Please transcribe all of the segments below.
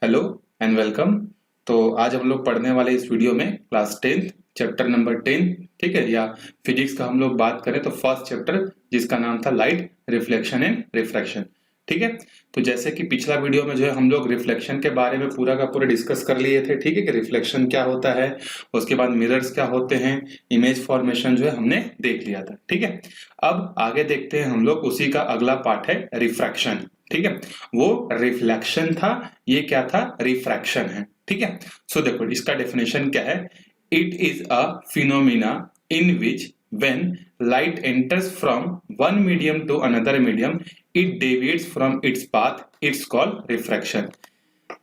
Hello and welcome. तो आज हम लोग पढ़ने वाले इस वीडियो में क्लास 10 चैप्टर नंबर 10, ठीक है, या फिजिक्स का हम लोग बात करें तो फर्स्ट चैप्टर जिसका नाम था लाइट रिफ्लेक्शन एंड रिफ्रैक्शन। ठीक है, तो जैसे कि पिछला वीडियो में जो है हम लोग रिफ्लेक्शन के बारे में पूरा का पूरा डिस्कस कर लिए थे। ठीक है, कि रिफ्लेक्शन क्या होता है, उसके बाद मिरर्स क्या होते हैं, इमेज फॉर्मेशन जो है हमने देख लिया था। ठीक है, अब आगे देखते हैं हम लोग, उसी का अगला पार्ट है रिफ्रैक्शन। ठीक है, वो रिफ्लेक्शन था, ये क्या था, रिफ्रैक्शन है। ठीक है, सो देखो इसका डेफिनेशन क्या है। It is a phenomena in which when light enters from one medium to another medium it deviates from its path, it's called refraction।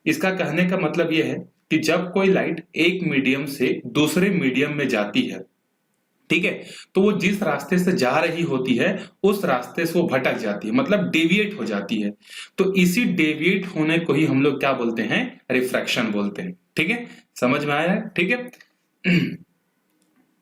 इसका कहने का मतलब यह है कि जब कोई लाइट एक मीडियम से दूसरे मीडियम में जाती है, ठीक है, तो वो जिस रास्ते से जा रही होती है उस रास्ते से वो भटक जाती है, मतलब डेविएट हो जाती है। तो इसी डेविएट होने को ही हम लोग क्या बोलते हैं, रिफ्रैक्शन बोलते हैं। ठीक है, समझ में आया है? ठीक है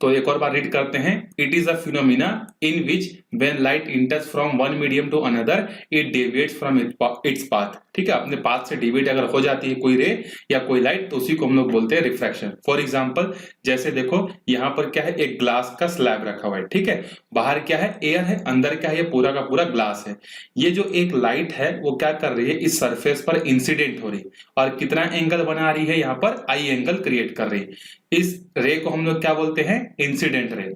तो एक और बार रीड करते हैं। It is a phenomena in which when light enters from one medium to another it deviates from its path. ठीक है, अपने पाथ से डेविएट अगर हो जाती है कोई रे या कोई लाइट तो उसी को हम लोग बोलते हैं रिफ्रैक्शन। फॉर एग्जांपल जैसे देखो यहाँ पर क्या है, एक ग्लास का स्लैब रखा हुआ है। ठीक है, बाहर क्या है, एयर है, अंदर क्या है, ये पूरा का पूरा ग्लास है। ये जो एक लाइट है वो क्या कर रही है, इस सरफेस पर इंसिडेंट हो रही है और कितना एंगल बना रही है, यहाँ पर आई एंगल क्रिएट कर रही है। इस रे को हम लोग क्या बोलते हैं, इंसिडेंट रे।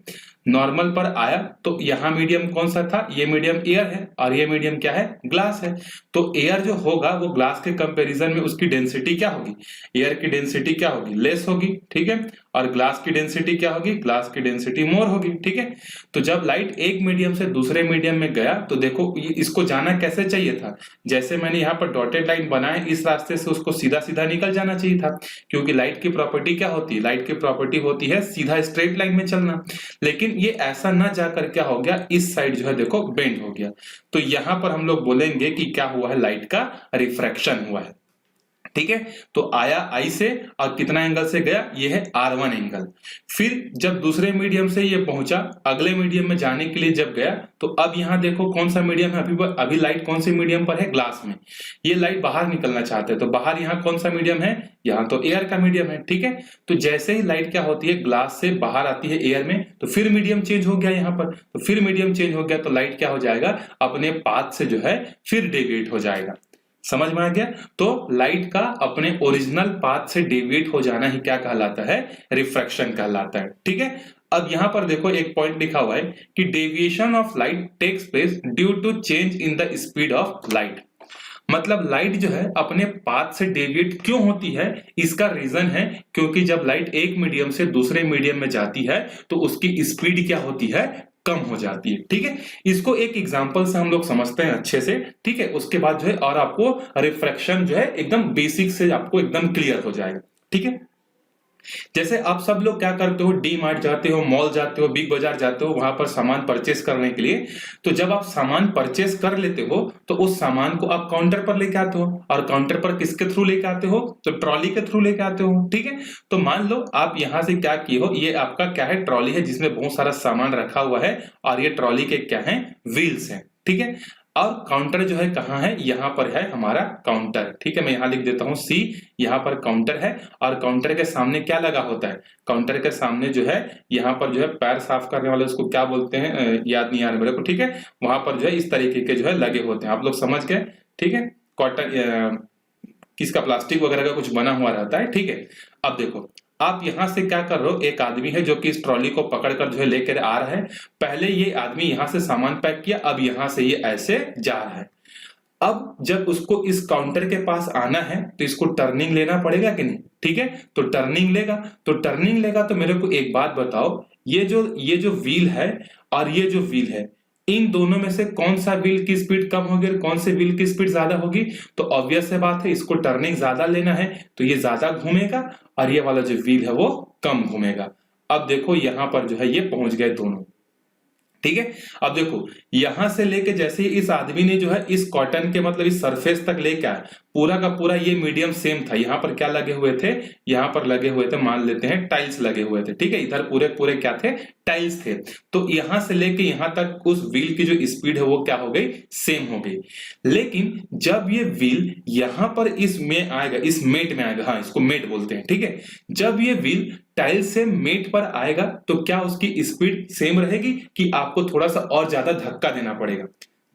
नॉर्मल पर आया तो यहां मीडियम कौन सा था, ये मीडियम एयर है और ये मीडियम क्या है, ग्लास है। तो एयर जो होगा वो ग्लास के कंपैरिजन में उसकी डेंसिटी क्या होगी, एयर की डेंसिटी क्या होगी, लेस होगी। ठीक है, और ग्लास की डेंसिटी क्या होगी, ग्लास की डेंसिटी मोर होगी। ठीक है, तो जब लाइट एक मीडियम से दूसरे मीडियम में गया तो देखो इसको जाना कैसे चाहिए था, जैसे मैंने यहाँ पर डॉटेड लाइन बनाया इस रास्ते से उसको सीधा सीधा निकल जाना चाहिए था, क्योंकि लाइट की प्रॉपर्टी क्या होती है, लाइट की प्रॉपर्टी होती है सीधा स्ट्रेट लाइन में चलना। लेकिन ये ऐसा ना जाकर क्या हो गया, इस साइड जो है देखो बेंड हो गया। तो यहां पर हम लोग बोलेंगे कि क्या हुआ है, लाइट का रिफ्रैक्शन हुआ है। ठीक है, तो आया आई से और कितना एंगल से गया, ये है R1 एंगल। फिर जब दूसरे मीडियम से ये पहुंचा अगले मीडियम में जाने के लिए जब गया तो अब यहां देखो कौन सा मीडियम है, अभी लाइट कौन से मीडियम पर है, ग्लास में। ये लाइट बाहर निकलना चाहते हैं तो बाहर यहाँ कौन सा मीडियम है, यहाँ तो एयर का मीडियम है। ठीक है, तो जैसे ही लाइट क्या होती है, ग्लास से बाहर आती है एयर में, तो फिर मीडियम चेंज हो गया यहाँ पर, तो फिर मीडियम चेंज हो गया तो लाइट क्या हो जाएगा, अपने पाथ से जो है फिर डेविएट हो जाएगा। समझ में आ गया? तो लाइट का अपने ओरिजिनल पाथ से डेविएट हो जाना ही क्या कहलाता है, रिफ्रैक्शन कहलाता है। ठीक है, अब यहां पर देखो एक पॉइंट लिखा हुआ है कि deviation of light takes place due to change in the speed of light. मतलब लाइट जो है अपने पाथ से डेविएट क्यों होती है, इसका रीजन है क्योंकि जब लाइट एक मीडियम से दूसरे मीडियम में जाती है तो उसकी स्पीड क्या होती है, कम हो जाती है। ठीक है, इसको एक एग्जांपल से हम लोग समझते हैं अच्छे से। ठीक है, उसके बाद जो है और आपको रिफ्रैक्शन जो है एकदम बेसिक से आपको एकदम क्लियर हो जाएगा। ठीक है, जैसे आप सब लोग क्या करते हो, डी मार्ट जाते हो, मॉल जाते हो, बिग बाजार जाते हो, वहां पर सामान परचेस करने के लिए। तो जब आप सामान परचेस कर लेते हो तो उस सामान को आप काउंटर पर लेके आते हो, और काउंटर पर किसके थ्रू लेके आते हो, तो ट्रॉली के थ्रू लेके आते हो। ठीक है, तो मान लो आप यहां से क्या किए हो, ये आपका क्या है, ट्रॉली है जिसमें बहुत सारा सामान रखा हुआ है और ये ट्रॉली के क्या है, व्हील्स हैं। ठीक है, और काउंटर जो है कहाँ है, यहाँ पर है हमारा काउंटर। ठीक है, मैं यहाँ लिख देता हूँ C, यहाँ पर काउंटर है और काउंटर के सामने क्या लगा होता है, काउंटर के सामने जो है यहाँ पर जो है पैर साफ करने वाले उसको क्या बोलते हैं, याद नहीं आ रहा मेरे को। ठीक है, वहां पर जो है इस तरीके के जो है लगे होते हैं, आप लोग समझ गए। ठीक है, कॉटन किसका, प्लास्टिक वगैरह का कुछ बना हुआ रहता है। ठीक है, अब देखो आप यहां से क्या कर रहे हो, एक आदमी है जो कि इस ट्रॉली को पकड़कर जो है लेकर आ रहा है। पहले ये आदमी यहां से सामान पैक किया, अब यहां से ये ऐसे जा रहा है। अब जब उसको इस काउंटर के पास आना है तो इसको टर्निंग लेना पड़ेगा कि नहीं। ठीक है, तो टर्निंग लेगा, तो मेरे को एक बात बताओ, ये जो व्हील है और ये जो व्हील है, इन दोनों में से कौन सा व्हील की स्पीड कम होगी और कौन से व्हील की स्पीड ज्यादा होगी, तो ऑब्वियस है बात है, इसको टर्निंग ज्यादा लेना है तो ये ज्यादा घूमेगा और ये वाला जो व्हील है वो कम घूमेगा। अब देखो यहां पर जो है ये पहुंच गए दोनों। ठीक है, अब देखो यहां से लेके जैसे इस आदमी ने जो है इस कॉटन के मतलब इस सरफेस तक लेके आया, पूरा का पूरा ये मीडियम सेम था। यहाँ पर क्या लगे हुए थे, यहाँ पर लगे हुए थे, मान लेते हैं टाइल्स लगे हुए थे। ठीक है, इधर पूरे पूरे क्या थे, टाइल्स थे, तो यहां से लेके यहां तक उस व्हील की जो स्पीड है वो क्या हो गई, सेम हो गई। लेकिन जब ये व्हील यहां पर इस में आएगा, इस मेट में आएगा, हाँ इसको मेट बोलते हैं, ठीक है, जब ये व्हील टाइल से मेट पर आएगा तो क्या उसकी स्पीड सेम रहेगी कि आपको थोड़ा सा और ज्यादा धक्का देना पड़ेगा,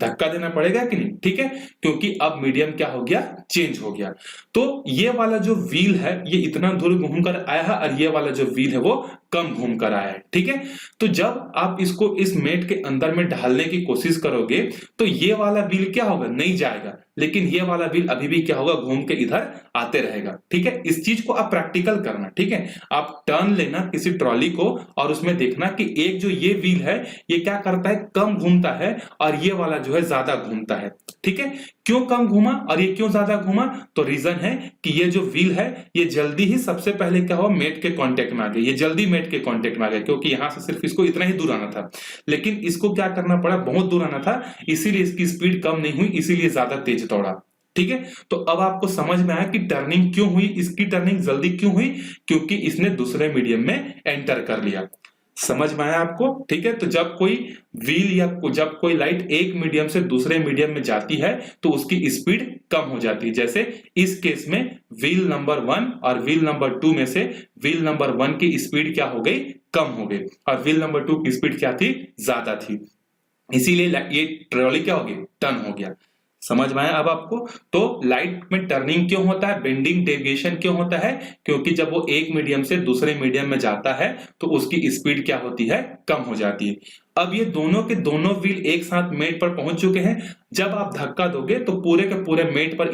धक्का देना पड़ेगा कि नहीं, ठीक है, क्योंकि अब मीडियम क्या हो गया, चेंज हो गया। तो ये वाला जो व्हील है ये इतना दूर घूमकर आया है और ये वाला जो व्हील है वो कम घूमकर आया है, ठीक है। तो जब आप इसको इस मेट के अंदर में ढालने की कोशिश करोगे तो ये वाला व्हील क्या होगा, नहीं जाएगा, लेकिन ये वाला व्हील अभी भी क्या होगा, घूम के इधर आते रहेगा, ठीक है। इस चीज को आप प्रैक्टिकल करना, ठीक है, आप टर्न लेना किसी ट्रॉली को और उसमें देखना कि एक जो ये व्हील है ये क्या करता है, कम घूमता है और ये वाला जो है ज्यादा घूमता है, ठीक है। क्यों कम घूमा और ये क्यों ज्यादा घूमा, तो रीजन है कि ये जो व्हील है ये जल्दी ही सबसे पहले क्या हुआ, मेट के कांटेक्ट में आ गया, ये जल्दी मेट के कांटेक्ट में आ गया, क्योंकि यहां से सिर्फ इसको इतना ही दूर आना था, लेकिन इसको क्या करना पड़ा, बहुत दूर आना था, इसीलिए इसकी स्पीड कम नहीं हुई, इसीलिए ज्यादा तेज दौड़ा, ठीक है। तो अब आपको समझ में आया कि टर्निंग क्यों हुई, इसकी टर्निंग जल्दी क्यों हुई, क्योंकि इसने दूसरे मीडियम में एंटर कर लिया। समझ में आया आपको, ठीक है। तो जब कोई व्हील या जब कोई लाइट एक मीडियम से दूसरे मीडियम में जाती है तो उसकी स्पीड कम हो जाती है। जैसे इस केस में व्हील नंबर 1 और व्हील नंबर 2 में से व्हील नंबर 1 की स्पीड क्या हो गई, कम हो गई, और व्हील नंबर 2 की स्पीड क्या थी, ज्यादा थी, इसीलिए ये ट्रॉली क्या हो गई, टर्न हो गया। समझ में आया अब आपको। तो लाइट में टर्निंग क्यों होता है, बेंडिंग डेविएशन क्यों होता है, क्योंकि जब वो एक मीडियम से दूसरे मीडियम में जाता है तो उसकी स्पीड क्या होती है, कम हो जाती है। अब ये दोनों के दोनों व्हील एक साथ मेट पर पहुंच चुके हैं, जब आप धक्का दोगे तो पूरे के पूरे मेट पर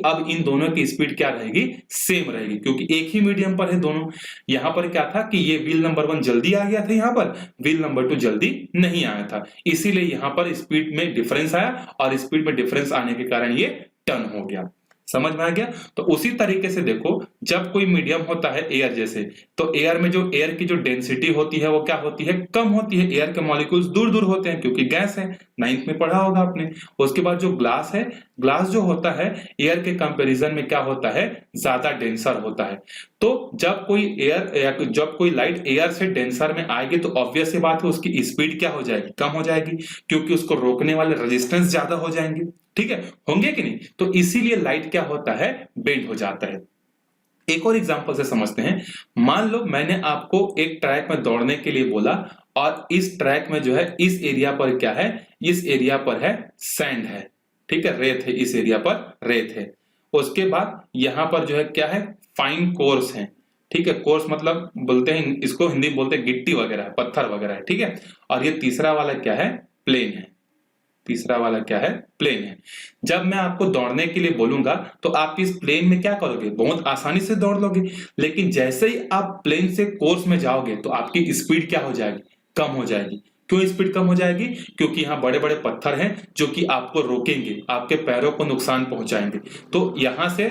अब इन दोनों की स्पीड क्या रहेगी, सेम रहेगी, क्योंकि एक ही मीडियम पर है दोनों। यहां पर क्या था कि ये व्हील नंबर 1 जल्दी आ गया था, यहां पर व्हील नंबर 2 जल्दी नहीं आया था, इसीलिए यहां पर स्पीड में डिफरेंस आया और स्पीड में डिफरेंस आने के कारण ये टर्न हो गया। समझ में आ गया। तो उसी तरीके से देखो, जब कोई मीडियम होता है एयर जैसे, तो एयर में जो एयर की जो डेंसिटी होती है वो क्या होती है, कम होती है, एयर के मॉलिक्यूल्स दूर दूर होते हैं क्योंकि गैस है, 9th में पढ़ा होगा आपने। उसके बाद जो ग्लास है, ग्लास जो होता है एयर के कंपैरिजन में क्या होता है, ज्यादा डेंसर होता है। तो जब कोई एयर या जब कोई लाइट एयर से डेंसर में आएगी तो ऑब्वियस सी बात है उसकी स्पीड क्या हो जाएगी, कम हो जाएगी, क्योंकि उसको रोकने वाले रेजिस्टेंस ज्यादा हो जाएंगे, ठीक है, होंगे कि नहीं। तो इसीलिए लाइट क्या होता है, बेंड हो जाता है। एक और एग्जांपल से समझते हैं। मान लो मैंने आपको एक ट्रैक में दौड़ने के लिए बोला और इस ट्रैक में जो है इस एरिया पर क्या है, इस एरिया पर है सैंड है, ठीक है, रेत है, इस एरिया पर रेत है। उसके बाद यहां पर जो है क्या है, फाइन कोर्स है, ठीक है, कोर्स मतलब बोलते हैं इसको, हिंदी में बोलते हैं गिट्टी वगैरह है, पत्थर वगैरह है, ठीक है। और ये तीसरा वाला क्या है, प्लेन है, तीसरा वाला क्या है, प्लेन है। जब मैं आपको दौड़ने के लिए बोलूंगा तो आप इस प्लेन में क्या करोगे, बहुत आसानी से दौड़ लोगे, लेकिन जैसे ही आप प्लेन से कोर्स में जाओगे तो आपकी स्पीड क्या हो जाएगी, कम हो जाएगी। क्यों स्पीड कम हो जाएगी, क्योंकि यहाँ बड़े बड़े पत्थर हैं जो कि आपको रोकेंगे, आपके पैरों को नुकसान पहुंचाएंगे। तो यहां से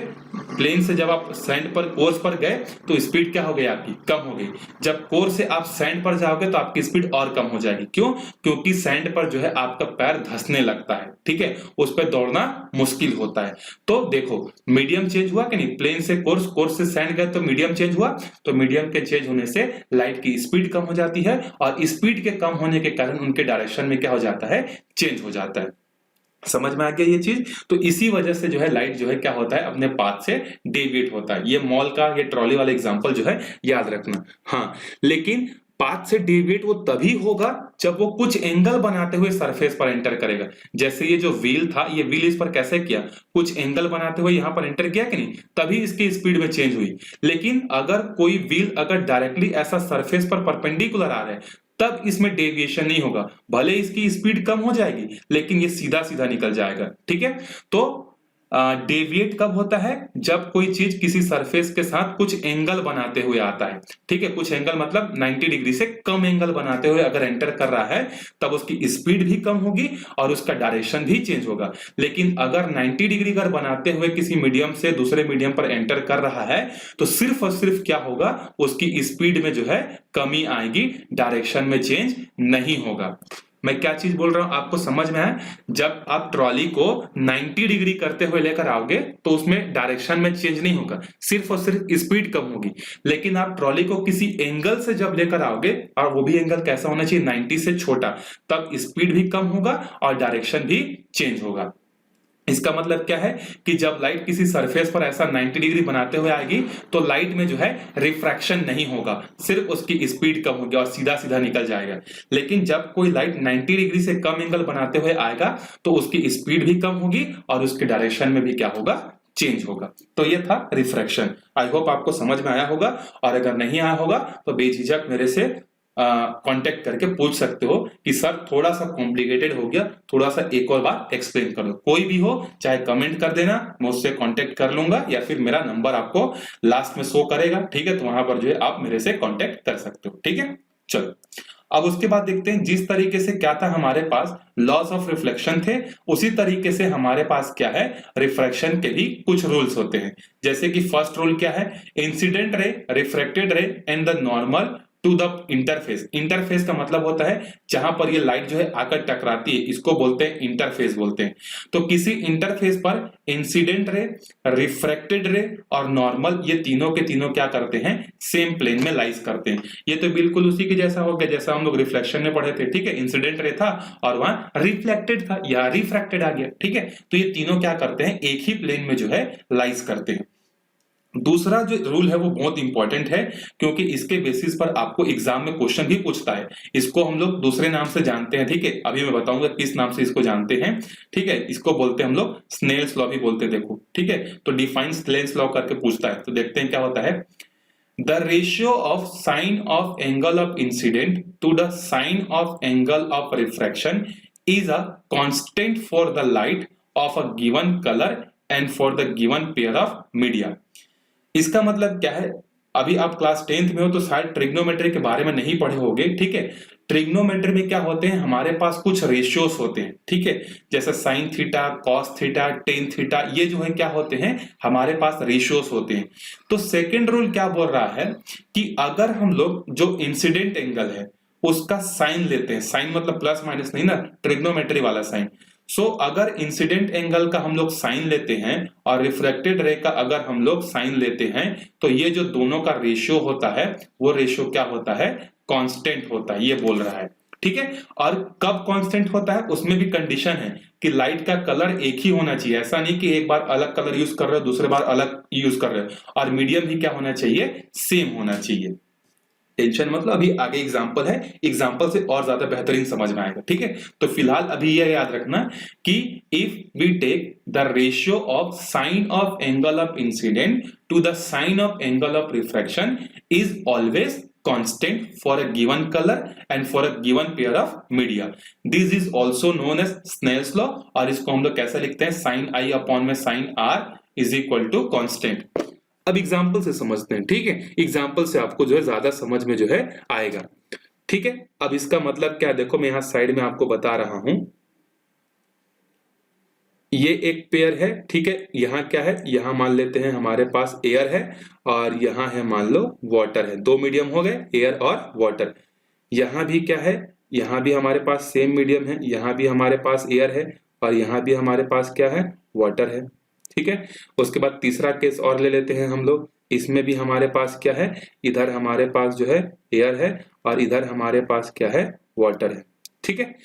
प्लेन से जब आप सैंड पर, कोर्स पर गए तो स्पीड क्या हो गई आपकी, कम हो गई। जब कोर्स से आप सैंड पर जाओगे तो आपकी स्पीड और कम हो जाएगी। क्यों, क्योंकि सैंड पर जो है आपका पैर धंसने लगता है, ठीक है, उस पर दौड़ना मुश्किल होता है। तो देखो मीडियम चेंज हुआ कि नहीं, प्लेन से कोर्स, कोर्स से सैंड गए तो मीडियम चेंज हुआ, तो मीडियम के चेंज होने से लाइट की स्पीड कम हो जाती है और स्पीड के कम होने के कारण उनके डायरेक्शन में क्या हो जाता है, चेंज हो जाता है। समझ में आ गया ये चीज। तो इसी वजह से जो है लाइट जो है क्या होता है, अपने पाथ से डेविएट होता है। ये मॉल का, ये ट्रॉली वाला एग्जांपल जो है याद रखना। हाँ, लेकिन पाथ से डेविएट वो तभी होगा जब वो कुछ एंगल बनाते हुए सरफेस पर एंटर करेगा। जैसे ये जो व्हील था, ये व्हील इस पर कैसे किया, कुछ एंगल बनाते हुए यहां पर एंटर किया कि नहीं, तभी इसकी स्पीड में चेंज हुई। लेकिन अगर कोई व्हील अगर डायरेक्टली ऐसा सरफेस पर परपेंडिकुलर आ रहा है तब इसमें डेविएशन नहीं होगा, भले इसकी स्पीड कम हो जाएगी लेकिन ये सीधा सीधा निकल जाएगा, ठीक है। तो डेविएट कब होता है, जब कोई चीज किसी सरफेस के साथ कुछ एंगल बनाते हुए आता है, ठीक है, कुछ एंगल मतलब 90 डिग्री से कम एंगल बनाते हुए अगर एंटर कर रहा है तब उसकी स्पीड भी कम होगी और उसका डायरेक्शन भी चेंज होगा। लेकिन अगर 90 डिग्री अगर बनाते हुए किसी मीडियम से दूसरे मीडियम पर एंटर कर रहा है तो सिर्फ और सिर्फ क्या होगा, उसकी स्पीड में जो है कमी आएगी, डायरेक्शन में चेंज नहीं होगा। मैं क्या चीज बोल रहा हूं आपको समझ में आया? जब आप ट्रॉली को 90 डिग्री करते हुए लेकर आओगे तो उसमें डायरेक्शन में चेंज नहीं होगा, सिर्फ और सिर्फ स्पीड कम होगी। लेकिन आप ट्रॉली को किसी एंगल से जब लेकर आओगे, और वो भी एंगल कैसा होना चाहिए, 90 से छोटा, तब स्पीड भी कम होगा और डायरेक्शन भी चेंज होगा। इसका मतलब क्या है कि जब लाइट किसी सरफेस पर ऐसा 90 डिग्री बनाते हुए आएगी तो लाइट में जो है रिफ्रैक्शन नहीं होगा, सिर्फ उसकी स्पीड कम होगी और सीधा सीधा निकल जाएगा। लेकिन जब कोई लाइट 90 डिग्री से कम एंगल बनाते हुए आएगा तो उसकी स्पीड भी कम होगी और उसके डायरेक्शन में भी क्या होगा, चेंज होगा। तो ये था रिफ्रैक्शन। आई होप आपको समझ में आया होगा, और अगर नहीं आया होगा तो बेझिझक मेरे से कांटेक्ट करके पूछ सकते हो कि सर थोड़ा सा कॉम्प्लिकेटेड हो गया, थोड़ा सा एक और बार एक्सप्लेन कर दो। कोई भी हो चाहे कमेंट कर देना, मैं उससे कांटेक्ट कर लूंगा, या फिर मेरा नंबर आपको लास्ट में शो करेगा, ठीक है, तो वहां पर जो है आप मेरे से कांटेक्ट कर सकते हो, ठीक है। चलो अब उसके बाद देखते हैं, जिस तरीके से क्या था हमारे पास लॉस ऑफ रिफ्लेक्शन थे, उसी तरीके से हमारे पास क्या है, रिफ्रैक्शन के भी कुछ रूल्स होते हैं। जैसे कि फर्स्ट रूल क्या है, incident ray, refracted ray and the normal to the interface. Interface का मतलब होता है जहां पर ये लाइट जो है आकर टकराती है, इसको बोलते हैं इंटरफेस बोलते हैं। तो किसी इंटरफेस पर इंसिडेंट रे, रिफ्रैक्टेड रे और नॉर्मल, ये तीनों के तीनों क्या करते हैं, सेम प्लेन में लाइज करते हैं। ये तो बिल्कुल उसी के जैसा हो गया जैसा हम लोग रिफ्लेक्शन में पढ़े थे, ठीक है। इंसिडेंट रे था और वहां रिफ्लेक्टेड था, या रिफ्रैक्टेड आ गया, ठीक है। तो ये तीनों क्या करते हैं, एक ही प्लेन में जो है लाइज करते हैं। दूसरा जो रूल है वो बहुत इंपॉर्टेंट है, क्योंकि इसके बेसिस पर आपको एग्जाम में क्वेश्चन भी पूछता है। इसको हम लोग दूसरे नाम से जानते हैं, ठीक है, अभी मैं बताऊंगा किस नाम से इसको जानते हैं, ठीक है। इसको बोलते हैं हम लोग स्नेल्स लॉ भी बोलते हैं, देखो, ठीक है। तो डिफाइन स्नेल्स लॉ करके पूछता है, तो देखते हैं क्या होता है। The ratio of sine of angle of incident to the sine of angle of refraction is a constant for the light of a given colour and for the given pair of media. इसका मतलब क्या है, अभी आप class 10th में हो तो शायद ट्रिग्नोमेट्री के बारे में नहीं पढ़े होगे, ठीक है। ट्रिग्नोमेट्री में क्या होते हैं, हमारे पास कुछ रेशियोस होते हैं, ठीक है, जैसे sine theta, cos theta, tan theta, ये जो है क्या होते हैं, हमारे पास रेशियोस होते हैं। तो सेकेंड रूल क्या बोल रहा है कि अगर हम लोग जो इंसिडेंट एंगल है उसका साइन लेते हैं, साइन मतलब प्लस माइनस नहीं ना, ट्रिग्नोमेट्री वाला साइन। सो अगर इंसिडेंट एंगल का हम लोग साइन लेते हैं और रिफ्रैक्टेड रे का अगर हम लोग साइन लेते हैं, तो ये जो दोनों का रेशियो होता है वो रेशियो क्या होता है, कांस्टेंट होता है, ये बोल रहा है, ठीक है। और कब कांस्टेंट होता है, उसमें भी कंडीशन है कि लाइट का कलर एक ही होना चाहिए। ऐसा नहीं कि एक बार अलग कलर यूज कर रहे हो, दूसरे बार अलग यूज कर रहे हो, और मीडियम भी क्या होना चाहिए, सेम होना चाहिए। टेंशन मतलब अभी आगे एग्जाम्पल है, एग्जाम्पल से और ज्यादा बेहतरीन समझ में आएगा, ठीक है। तो फिलहाल अभी यह याद रखना कि if we take the ratio of sine of angle of incident to the sine of angle of refraction is always constant for a given color and for a given pair of media. This is also known as Snell's law, और इसको हम लोग कैसे लिखते हैं, sin I upon में sin R is equal to constant। अब example से समझते हैं, ठीक है, एग्जाम्पल से आपको जो है ज्यादा समझ में जो है आएगा, ठीक है। अब इसका मतलब क्या, देखो मैं यहां साइड में आपको बता रहा हूं, ये एक पेयर है, ठीक है। यहाँ क्या है, यहाँ मान लेते हैं हमारे पास एयर है और यहाँ है मान लो वाटर है, दो मीडियम हो गए, एयर और वाटर। यहाँ भी क्या है, यहाँ भी हमारे पास सेम मीडियम है, यहाँ भी हमारे पास एयर है और यहाँ भी हमारे पास क्या है, वाटर है, ठीक है। उसके बाद तीसरा केस और ले लेते हैं हम लोग, इसमें भी हमारे पास क्या है, इधर हमारे पास जो है एयर है और इधर हमारे पास क्या है, वाटर है, ठीक है।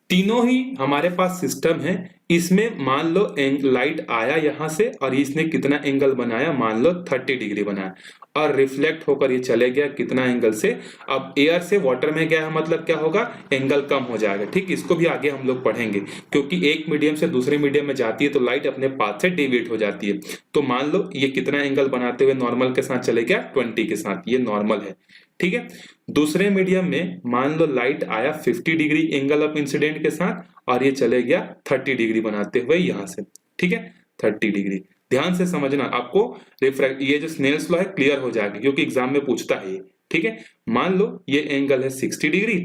तीनों ही हमारे पास सिस्टम है। इसमें मान लो लाइट आया यहां से और इसने कितना एंगल बनाया, मान लो 30 डिग्री बनाया, और रिफ्लेक्ट होकर ये चले गया कितना एंगल से, अब एयर से वाटर में गया है, मतलब क्या होगा, एंगल कम हो जाएगा, ठीक। इसको भी आगे हम लोग पढ़ेंगे, क्योंकि एक मीडियम से दूसरे मीडियम में जाती है तो लाइट अपने पाथ से डेविएट हो जाती है। तो मान लो ये कितना एंगल बनाते हुए नॉर्मल के साथ चले गया, 20 के साथ, ये नॉर्मल है, ठीक है। दूसरे मीडियम में मान लो लाइट आया 50 डिग्री एंगल ऑफ इंसिडेंट के साथ और ये चले गया 30 डिग्री बनाते हुए यहां से, ठीक है, 30 डिग्री। ध्यान से समझना, आपको रिफ्रैक्ट ये जो स्नेल्स लॉ है क्लियर हो जाएगा, क्योंकि एग्जाम में पूछता है, ठीक है। मान लो ये एंगल है 60 डिग्री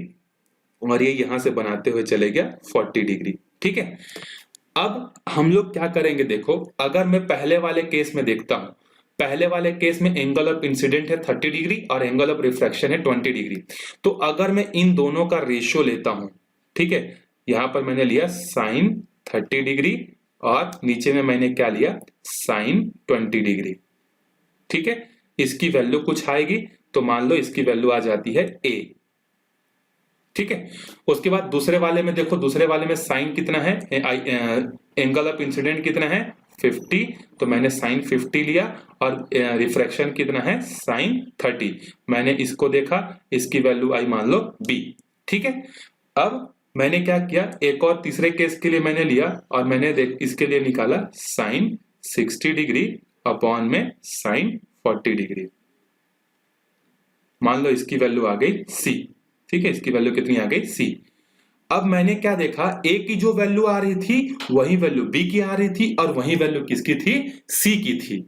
और ये यहां से बनाते हुए चले गया 40 डिग्री, ठीक है। अब हम लोग क्या करेंगे, देखो अगर मैं पहले वाले केस में देखता हूं, पहले वाले केस में एंगल ऑफ इंसिडेंट है 30 डिग्री और एंगल ऑफ रिफ्रैक्शन है 20 डिग्री। तो अगर मैं इन दोनों का रेशियो लेता हूं, ठीक है, यहां पर मैंने लिया साइन 30 डिग्री और नीचे में मैंने क्या लिया, साइन 20 डिग्री। ठीक है, इसकी वैल्यू कुछ आएगी तो मान लो इसकी वैल्यू आ जाती है a। ठीक है, उसके बाद दूसरे वाले में देखो, दूसरे वाले में साइन कितना है, एंगल ऑफ इंसिडेंट कितना है 50, तो मैंने साइन 50 लिया और रिफ्रैक्शन कितना है साइन 30। मैंने इसको देखा, इसकी वैल्यू आई मान लो b। ठीक है, अब मैंने क्या किया, एक और तीसरे केस के लिए मैंने लिया और मैंने इसके लिए निकाला साइन 60 डिग्री अपॉन में साइन 40 डिग्री। मान लो इसकी वैल्यू आ गई c। ठीक है, इसकी वैल्यू कितनी आ गई c। अब मैंने क्या देखा, a की जो वैल्यू आ रही थी वही वैल्यू b की आ रही थी और वही वैल्यू किसकी थी, c की थी।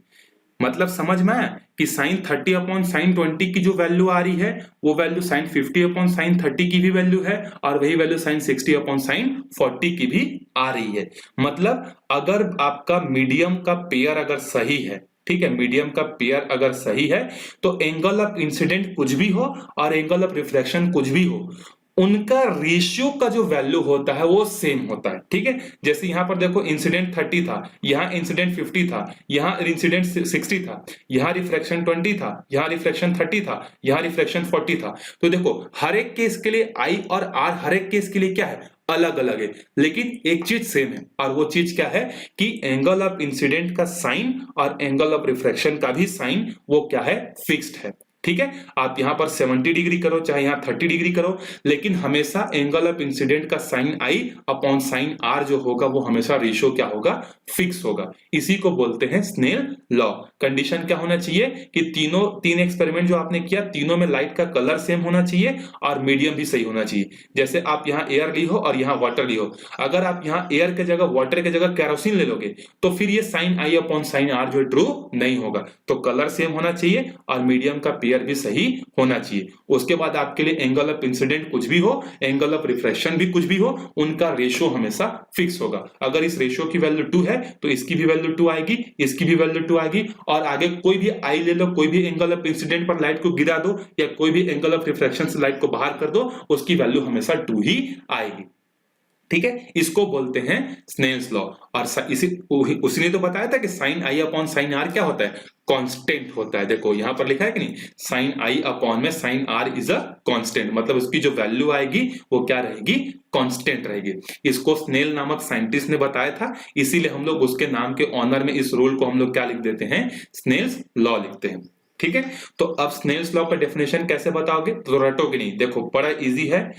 मतलब समझ में आया कि साइन 30 अपॉन साइन 20 की जो वैल्यू आ रही है वो वैल्यू साइन 50 अपॉन साइन 30 की भी वैल्यू है और वही वैल्यू साइन 60 अपॉन साइन 40 की भी आ रही है। मतलब अगर आपका मीडियम का पेयर अगर सही है, ठीक है, मीडियम का पेयर अगर सही है तो एंगल ऑफ इंसिडेंट कुछ भी हो और एंगल ऑफ रिफ्लेक्शन कुछ भी हो, उनका रेशियो का जो वैल्यू होता है वो सेम होता है। ठीक है, जैसे यहां पर देखो इंसिडेंट 30 था, यहां इंसिडेंट 50 था, यहां इंसिडेंट 60 था, यहां रिफ्लेक्शन 20 था, यहां रिफ्लेक्शन 30 था, यहां रिफ्लेक्शन 40 था। तो देखो हर एक केस के लिए I और R हर एक केस के लिए क्या है, अलग अलग है, लेकिन एक चीज सेम है और वो चीज क्या है कि एंगल ऑफ इंसिडेंट का साइन और एंगल ऑफ रिफ्रैक्शन का भी साइन वो क्या है, फिक्स्ड है। ठीक है, आप यहां पर 70 डिग्री करो चाहे यहां 30 डिग्री करो, लेकिन हमेशा एंगल ऑफ इंसिडेंट का sine I upon sine R जो होगा वो हमेशा रेशियो क्या होगा, फिक्स होगा। इसी को बोलते हैं स्नेल लॉ। कंडीशन क्या होना चाहिए कि तीन एक्सपेरिमेंट जो आपने किया तीनों में लाइट का कलर सेम होना चाहिए और मीडियम भी सही होना चाहिए। जैसे आप यहाँ एयर ली हो और यहाँ वाटर ली हो, अगर आप यहाँ एयर के जगह वाटर के जगह कैरोसिन ले लोगे तो फिर ये sine I upon sine R जो ट्रू नहीं होगा। तो कलर सेम होना चाहिए और मीडियम का पेयर भी सही होना चाहिए। उसके बाद आपके लिए एंगल ऑफ इंसिडेंट कुछ भी हो, एंगल ऑफ रिफ्रैक्शन भी कुछ भी हो, उनका रेशियो हमेशा फिक्स होगा। अगर इस रेशियो की वैल्यू 2 है तो इसकी भी वैल्यू 2 आएगी, इसकी भी वैल्यू 2 आएगी और आगे कोई भी I ले लो, कोई भी एंगल ऑफ इंसिडेंट पर लाइट को गिरा दो या कोई भी एंगल ऑफ रिफ्रैक्शन से लाइट को बाहर कर दो, उसकी वैल्यू हमेशा 2 ही आएगी। ठीक है, इसको बोलते हैं स्नेल्स लॉ। और उसी ने तो बताया था कि sine I upon sine R क्या होता है, कांस्टेंट होता है। देखो यहां पर लिखा है कि नहीं, साइन I अपॉन में sine R is a constant, मतलब उसकी जो वैल्यू आएगी वो क्या रहेगी, कांस्टेंट रहेगी। इसको स्नेल नामक साइंटिस्ट ने बताया था, इसीलिए हम लोग उसके नाम के ऑनर में इस रूल को हम लोग क्या लिख देते हैं, स्नेल्स लॉ लिखते हैं। ठीक है, तो अब स्नेल्स लॉ का डेफिनेशन कैसे बताओगे, तो रटोगे नहीं, देखो बड़ा इजी है।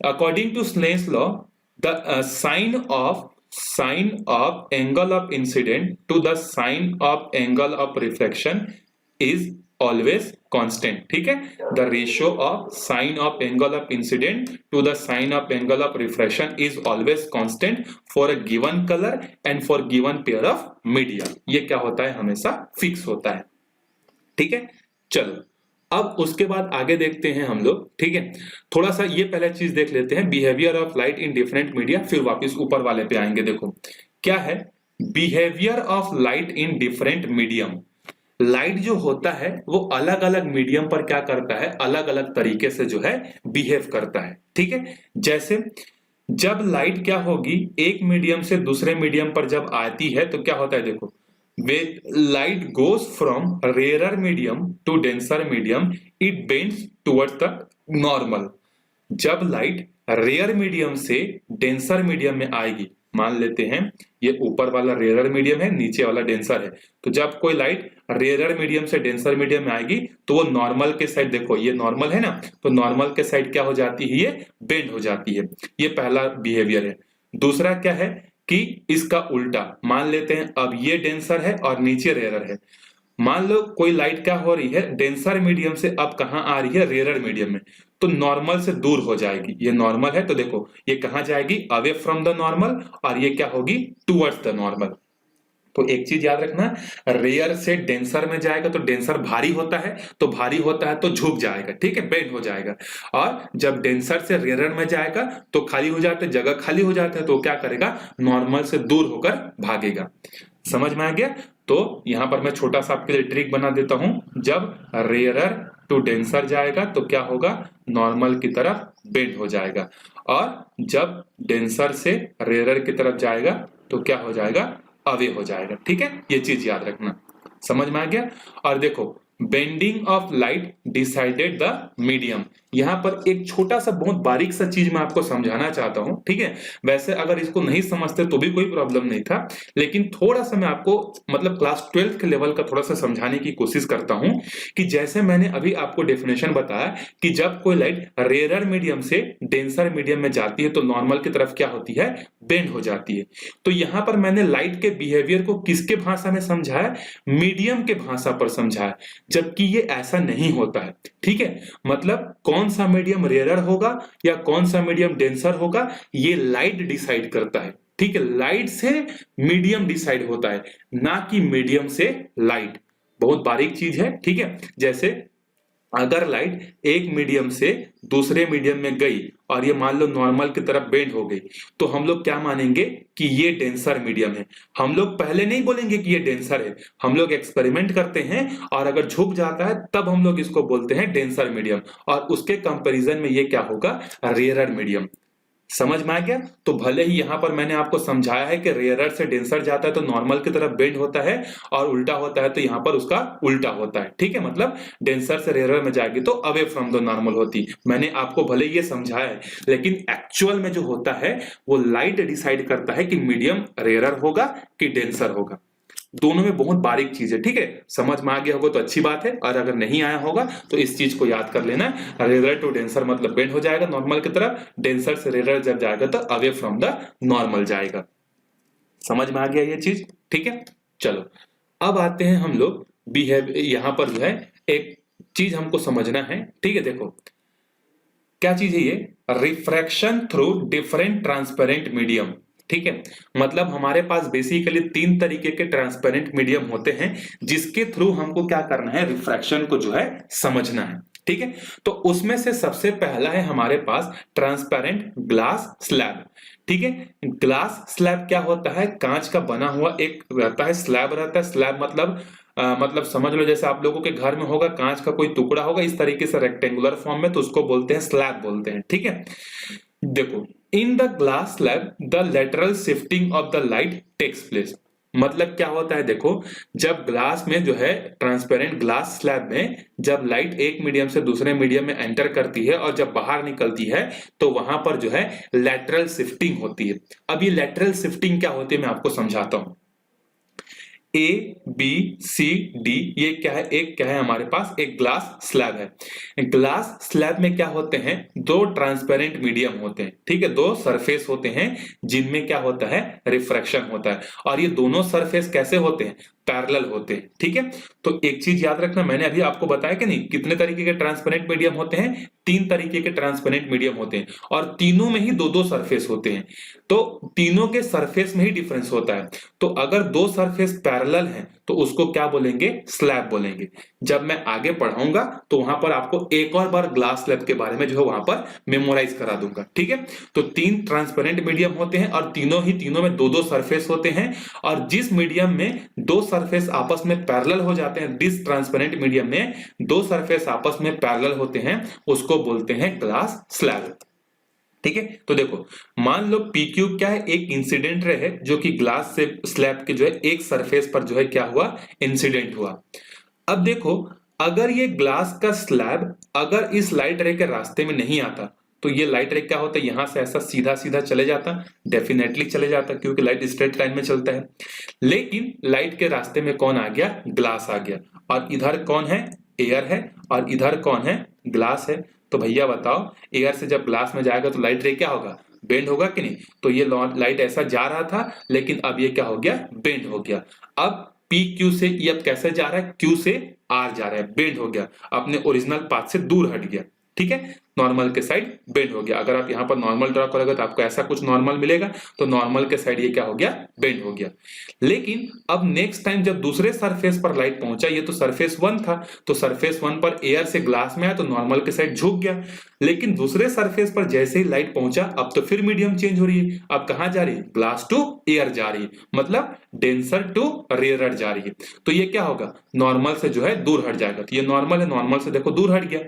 According to Snell's law, the sine of angle of incident to the sine of angle of reflection is always constant. ठीक है, the ratio of sine of angle of incident to the sine of angle of refraction is always constant for a given color and for given pair of media. ये क्या होता है, हमेशा fix होता है। ठीक है, चलो अब उसके बाद आगे देखते हैं हम लोग। ठीक है, थोड़ा सा ये पहले चीज देख लेते हैं, behaviour of light in different media, फिर वापस ऊपर वाले पे आएंगे। देखो क्या है behaviour of light in different medium. Light जो होता है वो अलग अलग मीडियम पर क्या करता है, अलग अलग तरीके से जो है बिहेव करता है। ठीक है, जैसे जब लाइट क्या होगी, एक मीडियम से दूसरे मीडियम पर जब आती है तो क्या होता है, देखो when light goes from rarer medium to denser medium it bends towards the normal। जब लाइट रेयर मीडियम से डेंसर मीडियम में आएगी, मान लेते हैं ये ऊपर वाला रेयर मीडियम है, नीचे वाला डेंसर है, तो जब कोई लाइट रेयर मीडियम से डेंसर मीडियम में आएगी तो वो नॉर्मल के साइड, देखो ये नॉर्मल है ना, तो नॉर्मल के साइड क्या हो जाती है, ये बेंड हो जाती है। ये पहला बिहेवियर है। दूसरा क्या है कि इसका उल्टा, मान लेते हैं अब ये डेंसर है और नीचे रेयर है। मान लो कोई लाइट क्या हो रही है, डेंसर मीडियम से अब कहां आ रही है, रेयर मीडियम में, तो नॉर्मल से दूर हो जाएगी। ये नॉर्मल है तो देखो ये कहां जाएगी, अवे फ्रॉम द नॉर्मल, और ये क्या होगी, टुवर्ड्स द नॉर्मल। तो एक चीज याद रखना, रेयर से डेंसर में जाएगा तो डेंसर भारी होता है, तो भारी होता है तो झुक जाएगा, ठीक है, बेंड हो जाएगा। और जब डेंसर से रेयर में जाएगा तो खाली हो जाता है, जगह खाली हो जाता है, तो क्या करेगा, नॉर्मल से दूर होकर भागेगा। समझ में आ गया। तो यहां पर मैं छोटा सा आपके लिए ट्रिक बना देता हूं। जब रेयरर टू डेंसर जाएगा तो क्या होगा, नॉर्मल की तरफ बेंड हो जाएगा, और जब डेंसर से रेयरर की तरफ जाएगा तो क्या हो जाएगा, अवे हो जाएगा। ठीक है, ये चीज याद रखना, समझ में आ गया। और देखो bending of light decided the medium, यहां पर एक छोटा सा बहुत बारीक सा चीज मैं आपको समझाना चाहता हूं। ठीक है, वैसे अगर इसको नहीं समझते तो भी कोई प्रॉब्लम नहीं था, लेकिन थोड़ा सा मैं आपको मतलब क्लास 12 के लेवल का थोड़ा सा समझाने की कोशिश करता हूं कि जैसे मैंने अभी आपको डेफिनेशन बताया कि जब कोई लाइट रेयरर मीडियम से डेंसर मीडियम में जाती है तो नॉर्मल की तरफ क्या होती है, बेंड हो जाती है। तो यहां पर मैंने लाइट के बिहेवियर को किसके भाषा में समझाया, मीडियम के भाषा पर समझाया, जबकि ये ऐसा नहीं होता है। ठीक है, मतलब कौन सा मीडियम रेयरर होगा या कौन सा मीडियम डेंसर होगा ये लाइट डिसाइड करता है। ठीक है, लाइट से मीडियम डिसाइड होता है, ना कि मीडियम से लाइट। बहुत बारीक चीज है। ठीक है, जैसे अगर लाइट एक मीडियम से दूसरे मीडियम में गई और ये मान लो नॉर्मल की तरफ बेंड हो गई, तो हम लोग क्या मानेंगे कि ये डेंसर मीडियम है। हम लोग पहले नहीं बोलेंगे कि ये डेंसर है, हम लोग एक्सपेरिमेंट करते हैं और अगर झुक जाता है तब हम लोग इसको बोलते हैं डेंसर मीडियम, और उसके कंपैरिजन में ये क्या होगा, रेयरर मीडियम। समझ में आ गया। तो भले ही यहां पर मैंने आपको समझाया है कि रेयरर से डेंसर जाता है तो नॉर्मल की तरफ बेंड होता है, और उल्टा होता है तो यहां पर उसका उल्टा होता है। ठीक है, मतलब डेंसर से रेयरर में जाएगी तो अवे फ्रॉम द नॉर्मल होती। मैंने आपको भले ये समझाया है, लेकिन एक्चुअल में जो होता है वो लाइट डिसाइड करता है कि मीडियम रेयरर होगा कि डेंसर होगा। दोनों में बहुत बारीक चीज है। ठीक है, समझ में आ गया होगा तो अच्छी बात है, और अगर नहीं आया होगा तो इस चीज को याद कर लेना, रेयरर टू डेंसर मतलब बेंड हो जाएगा नॉर्मल की तरफ, डेंसर से रेयरर जब जाएगा तो अवे फ्रॉम द नॉर्मल जाएगा। समझ में आ गया ये चीज। ठीक है, चलो अब आते हैं हम लोग बिहेव, यहां पर जो है एक चीज हमको समझना है। ठीक है, देखो क्या चीज है ये, refraction through different transparent medium. ठीक है, मतलब हमारे पास बेसिकली 3 तरीके के ट्रांसपेरेंट मीडियम होते हैं जिसके थ्रू हमको क्या करना है, रिफ्रैक्शन को जो है समझना है। ठीक है, तो उसमें से सबसे पहला है हमारे पास ट्रांसपेरेंट ग्लास स्लैब। ठीक है, ग्लास स्लैब क्या होता है, कांच का बना हुआ एक रहता है, स्लैब रहता है। स्लैब मतलब समझ लो जैसे आप लोगों के घर में होगा कांच का कोई टुकड़ा होगा इस तरीके से रेक्टेंगुलर फॉर्म में, तो उसको बोलते हैं स्लैब बोलते हैं। ठीक है, देखो in the glass slab the lateral shifting of the light takes place. मतलब क्या होता है, देखो जब ग्लास में जो है ट्रांसपेरेंट ग्लास स्लैब में जब लाइट एक मीडियम से दूसरे मीडियम में एंटर करती है और जब बाहर निकलती है तो वहां पर जो है लेटरल शिफ्टिंग होती है। अब ये लेटरल शिफ्टिंग क्या होती है मैं आपको समझाता हूं। ABCD ये क्या है, एक क्या है हमारे पास, एक ग्लास स्लैब है। ग्लास स्लैब में क्या होते हैं, 2 ट्रांसपेरेंट मीडियम होते हैं। ठीक है, 2 सरफेस होते हैं जिनमें क्या होता है, रिफ्रैक्शन होता है, और ये दोनों सरफेस कैसे होते हैं, पैरेलल होते हैं। ठीक है, तो एक चीज याद रखना, मैंने अभी आपको बताया कि नहीं कितने तरीके के ट्रांसपेरेंट मीडियम होते हैं, 3 तरीके के ट्रांसपेरेंट मीडियम होते हैं, और तीनों में ही 2-2 सरफेस होते हैं। तो तीनों के सरफेस में ही डिफरेंस होता है। तो अगर 2 सरफेस पैरेलल हैं तो उसको क्या बोलेंगे, स्लैब बोलेंगे। जब मैं आगे पढ़ाऊंगा तो वहां पर आपको एक और बार ग्लास स्लैब के बारे में जो है वहां पर मेमोराइज करा दूंगा। ठीक है, तो 3 ट्रांसपेरेंट मीडियम होते हैं और तीनों में 2-2 सरफेस होते हैं, और जिस मीडियम में 2 सरफेस आपस में पैरेलल हो जाते हैं, जिस ट्रांसपेरेंट मीडियम में 2 सरफेस आपस में पैरेलल होते हैं उसको बोलते हैं ग्लास स्लैब। ठीक है, तो देखो मान लो PQ क्या है, एक इंसिडेंट रे है जो कि ग्लास से स्लैब के जो है एक सरफेस पर जो है क्या हुआ, इंसिडेंट हुआ। अब देखो अगर ये ग्लास का स्लैब अगर इस लाइट रे के रास्ते में नहीं आता तो ये लाइट रे क्या होता है, यहां से ऐसा सीधा सीधा चले जाता, डेफिनेटली चले जाता क्योंकि लाइट स्ट्रेट लाइन में चलता है। लेकिन लाइट के रास्ते में कौन आ गया, ग्लास आ गया, और इधर कौन है, एयर है, और इधर कौन है, ग्लास है। तो भैया बताओ एयर से जब ग्लास में जाएगा तो लाइट रे क्या होगा, बेंड होगा कि नहीं। तो ये लाइट ऐसा जा रहा था लेकिन अब ये क्या हो गया, बेंड हो गया। अब PQ से ये अब कैसे जा रहा है, Q से R जा रहा है, बेंड हो गया, अपने ओरिजिनल पाथ से दूर हट गया। ठीक है, नॉर्मल के साइड बेंड हो गया। अगर आप यहाँ पर नॉर्मल ड्रॉ करोगे तो आपको ऐसा कुछ नॉर्मल मिलेगा, तो नॉर्मल के साइड ये क्या हो गया, बेंड हो गया। लेकिन अब नेक्स्ट टाइम जब दूसरे सरफेस पर लाइट पहुंचा, ये तो सरफेस 1 था, तो सरफेस 1 पर एयर से ग्लास में आया तो नॉर्मल के साइड झुक गया। लेकिन दूसरे सरफेस पर जैसे ही लाइट पहुंचा, अब तो फिर मीडियम चेंज हो रही है, अब कहां जा रही है, ग्लास टू एयर जा रही है, मतलब डेंसर टू रेयरर जा रही है। तो ये क्या होगा, नॉर्मल से जो है दूर हट जाएगा। तो ये नॉर्मल है, नॉर्मल से देखो दूर हट गया,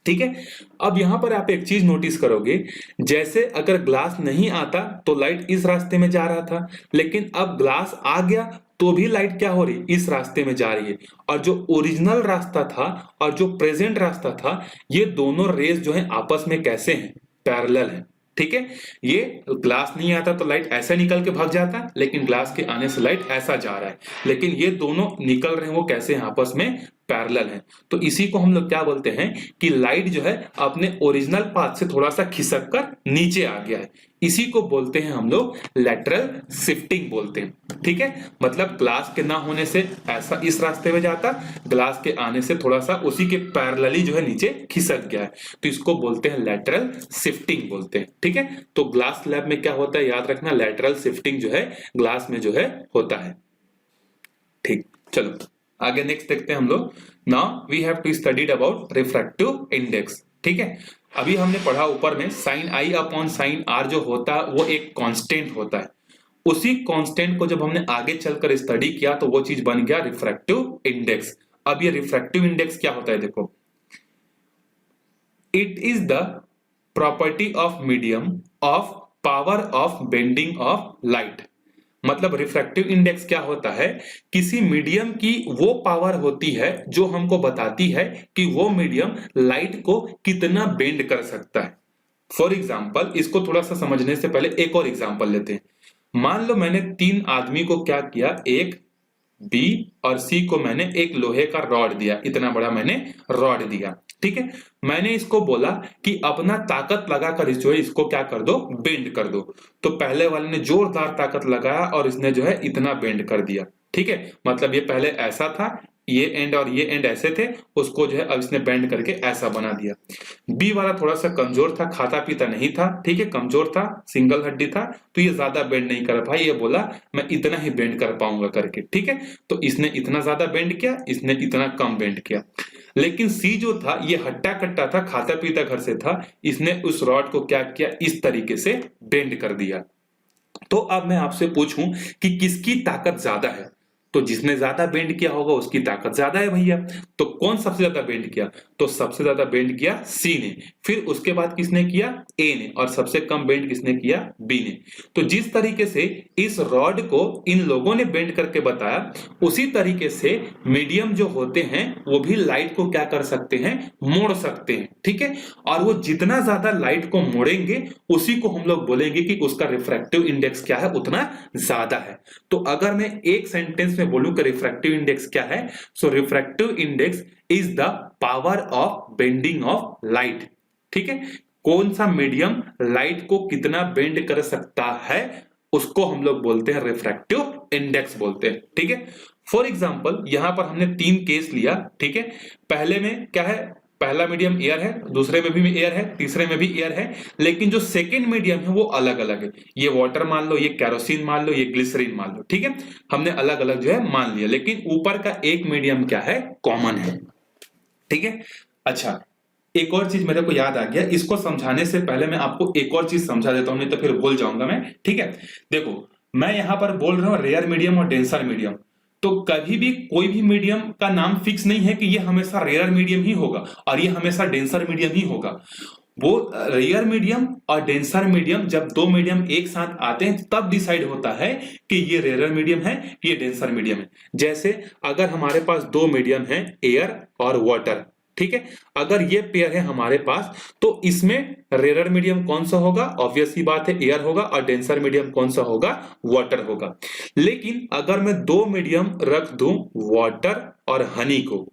ठीक है। अब यहां पर आप एक चीज नोटिस करोगे, जैसे अगर ग्लास नहीं आता तो लाइट इस रास्ते में जा रहा था, लेकिन अब ग्लास आ गया तो भी लाइट क्या हो रही, इस रास्ते में जा रही है। और जो ओरिजिनल रास्ता था और जो प्रेजेंट रास्ता था, ये दोनों रेस जो है आपस में कैसे हैं, पैरेलल है, ठीक है। ये ग्लास नहीं आता तो लाइट ऐसा निकल के भाग जाता, लेकिन ग्लास के आने से लाइट ऐसा जा रहा है, लेकिन ये दोनों निकल रहे हैं वो कैसे हैं, आपस में पैरेलल है। तो इसी को हम लोग क्या बोलते हैं कि लाइट जो है अपने ओरिजिनल पाथ से थोड़ा सा खिसक कर नीचे आ गया है। इसी को बोलते हैं हम लोग लैटरल शिफ्टिंग बोलते हैं, ठीक है। मतलब ग्लास के ना होने से ऐसा इस रास्ते में जाता, ग्लास के आने से थोड़ा सा उसी के पैरेलली जो है नीचे खिसक गया है, तो इसको बोलते हैं लैटरल शिफ्टिंग बोलते हैं, ठीक है। तो ग्लास स्लैब में क्या होता है, याद रखना, लैटरल शिफ्टिंग जो है ग्लास में जो है होता है, ठीक। चलो आगे नेक्स्ट देखते हैं हम लोग। Now we have to studied about refractive index, ठीक है। अभी हमने पढ़ा ऊपर में sine i upon sine r जो होता है वो एक कांस्टेंट होता है। उसी कांस्टेंट को जब हमने आगे चलकर स्टडी किया तो वो चीज बन गया रिफ्रैक्टिव इंडेक्स। अब ये रिफ्रैक्टिव इंडेक्स क्या होता है, देखो, it is the property of medium of power of bending of light. मतलब रिफ्रैक्टिव इंडेक्स क्या होता है, किसी मीडियम की वो पावर होती है जो हमको बताती है कि वो मीडियम लाइट को कितना बेंड कर सकता है। फॉर एग्जाम्पल, इसको थोड़ा सा समझने से पहले एक और एग्जाम्पल लेते हैं। मान लो मैंने 3 आदमी को क्या किया, एक बी और सी को मैंने एक लोहे का रॉड दिया, इतना बड़ा मैंने रॉड दिया, ठीक है। मैंने इसको बोला कि अपना ताकत लगाकर जो है इसको क्या कर दो, बेंड कर दो। तो पहले वाले ने जोरदार ताकत लगाया और इसने जो है इतना बेंड कर दिया, ठीक है। मतलब ये पहले ऐसा था, ये एंड और ये एंड ऐसे थे, उसको जो है अब इसने बेंड करके ऐसा बना दिया। बी वाला थोड़ा सा कमजोर था, खाता पीता नहीं था, ठीक है, कमजोर था, सिंगल हड्डी था, तो ये ज्यादा बेंड नहीं कर भाई, ये बोला मैं इतना ही बेंड कर पाऊंगा करके, ठीक है। तो इसने इतना ज्यादा बेंड किया, इसने इतना कम बेंड किया। लेकिन सी जो था ये हट्टा कट्टा था, खाता पीता घर से था, इसने उस रॉड को क्या किया, इस तरीके से बेंड कर दिया। तो अब मैं आपसे पूछूं कि किसकी ताकत ज्यादा है, तो जिसने ज्यादा बेंड किया होगा उसकी ताकत ज्यादा है भैया। तो कौन सबसे ज्यादा बेंड किया, तो सबसे ज्यादा बेंड किया सी ने, फिर उसके बाद किसने किया, ए ने, और सबसे कम बेंड किसने किया, बी ने। तो जिस तरीके से इस रॉड को इन लोगों ने बेंड करके बताया, उसी तरीके से मीडियम जो होते हैं वो भी लाइट को क्या कर सकते हैं, मोड़ सकते हैं, ठीक है। और वो जितना ज्यादा लाइट को मोड़ेंगे उसी को हम लोग बोलेंगे कि उसका रिफ्रैक्टिव इंडेक्स क्या है, उतना ज्यादा है। तो अगर मैं एक सेंटेंस में बोलूं कि रिफ्रैक्टिव इंडेक्स क्या है, so refractive index is the power of bending of light, ठीक है। कौन सा मीडियम लाइट को कितना बेंड कर सकता है उसको हम लोग बोलते हैं रिफ्रैक्टिव इंडेक्स बोलते हैं, ठीक है। फॉर एग्जांपल यहां पर हमने 3 केस लिया, ठीक है। पहले में क्या है, पहला मीडियम एयर है, दूसरे में भी एयर है, तीसरे में भी एयर है, लेकिन जो सेकंड मीडियम है वो अलग अलग है। ये वाटर मान लो, ये केरोसिन मान लो, ये ग्लिसरीन मान लो, ठीक है। हमने अलग अलग जो है मान लिया, लेकिन ऊपर का एक मीडियम क्या है, कॉमन है, ठीक है। अच्छा, एक और चीज मेरे को याद आ गया, इसको समझाने से पहले मैं आपको एक और चीज समझा देता हूं, नहीं तो फिर भूल जाऊंगा मैं, ठीक है। देखो मैं यहां पर बोल रहा हूं रेयर मीडियम और डेंसर मीडियम, तो कभी भी कोई भी मीडियम का नाम फिक्स नहीं है कि ये हमेशा रेयर मीडियम ही होगा और ये हमेशा डेंसर मीडियम ही होगा। वो रेयर मीडियम और डेंसर मीडियम जब 2 मीडियम एक साथ आते हैं तब डिसाइड होता है कि ये रेयर मीडियम है, ये डेंसर मीडियम है। जैसे अगर हमारे पास 2 मीडियम है, एयर और वाटर, ठीक है। अगर ये पेयर है हमारे पास तो इसमें रेयर मीडियम कौन सा होगा, ऑब्वियस ही बात है एयर होगा, और डेंसर मीडियम कौन सा होगा, वाटर होगा। लेकिन अगर मैं 2 मीडियम रख दूं वाटर और हनी को,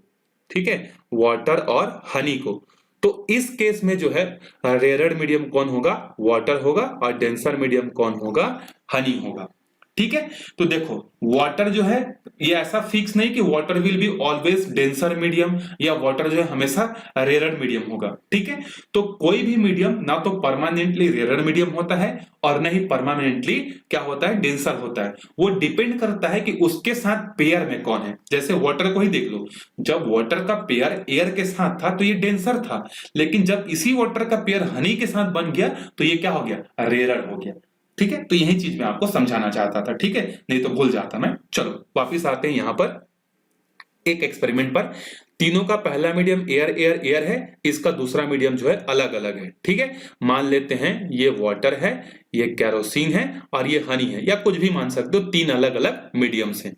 ठीक है, वाटर और हनी को, तो इस केस में जो है रेयर मीडियम कौन होगा, वाटर होगा, और डेंसर मीडियम कौन होगा, हनी होगा, ठीक है। तो देखो वाटर जो है ये ऐसा फिक्स नहीं कि water will be always denser medium या वाटर जो है हमेशा रेयर मीडियम होगा, ठीक है। तो कोई भी मीडियम ना तो परमानेंटली रेयर मीडियम होता है और ना ही परमानेंटली क्या होता है, डेंसर होता है। वो डिपेंड करता है कि उसके साथ पेयर में कौन है। जैसे वाटर को ही देख लो, जब वाटर का पेयर एयर के साथ था तो ये डेंसर था, लेकिन जब इसी वाटर का पेयर हनी के साथ बन गया तो ये क्या हो गया, रेयर हो गया, ठीक है। तो यही चीज मैं आपको समझाना चाहता था, ठीक है, नहीं तो भूल जाता मैं। चलो वापिस आते हैं यहां पर एक एक्सपेरिमेंट पर। तीनों का पहला मीडियम एयर एयर एयर है, इसका दूसरा मीडियम जो है अलग अलग है, ठीक है। मान लेते हैं ये वाटर है, ये कैरोसिन है और ये हनी है, या कुछ भी मान सकते हो, तीन अलग अलग मीडियम्स हैं।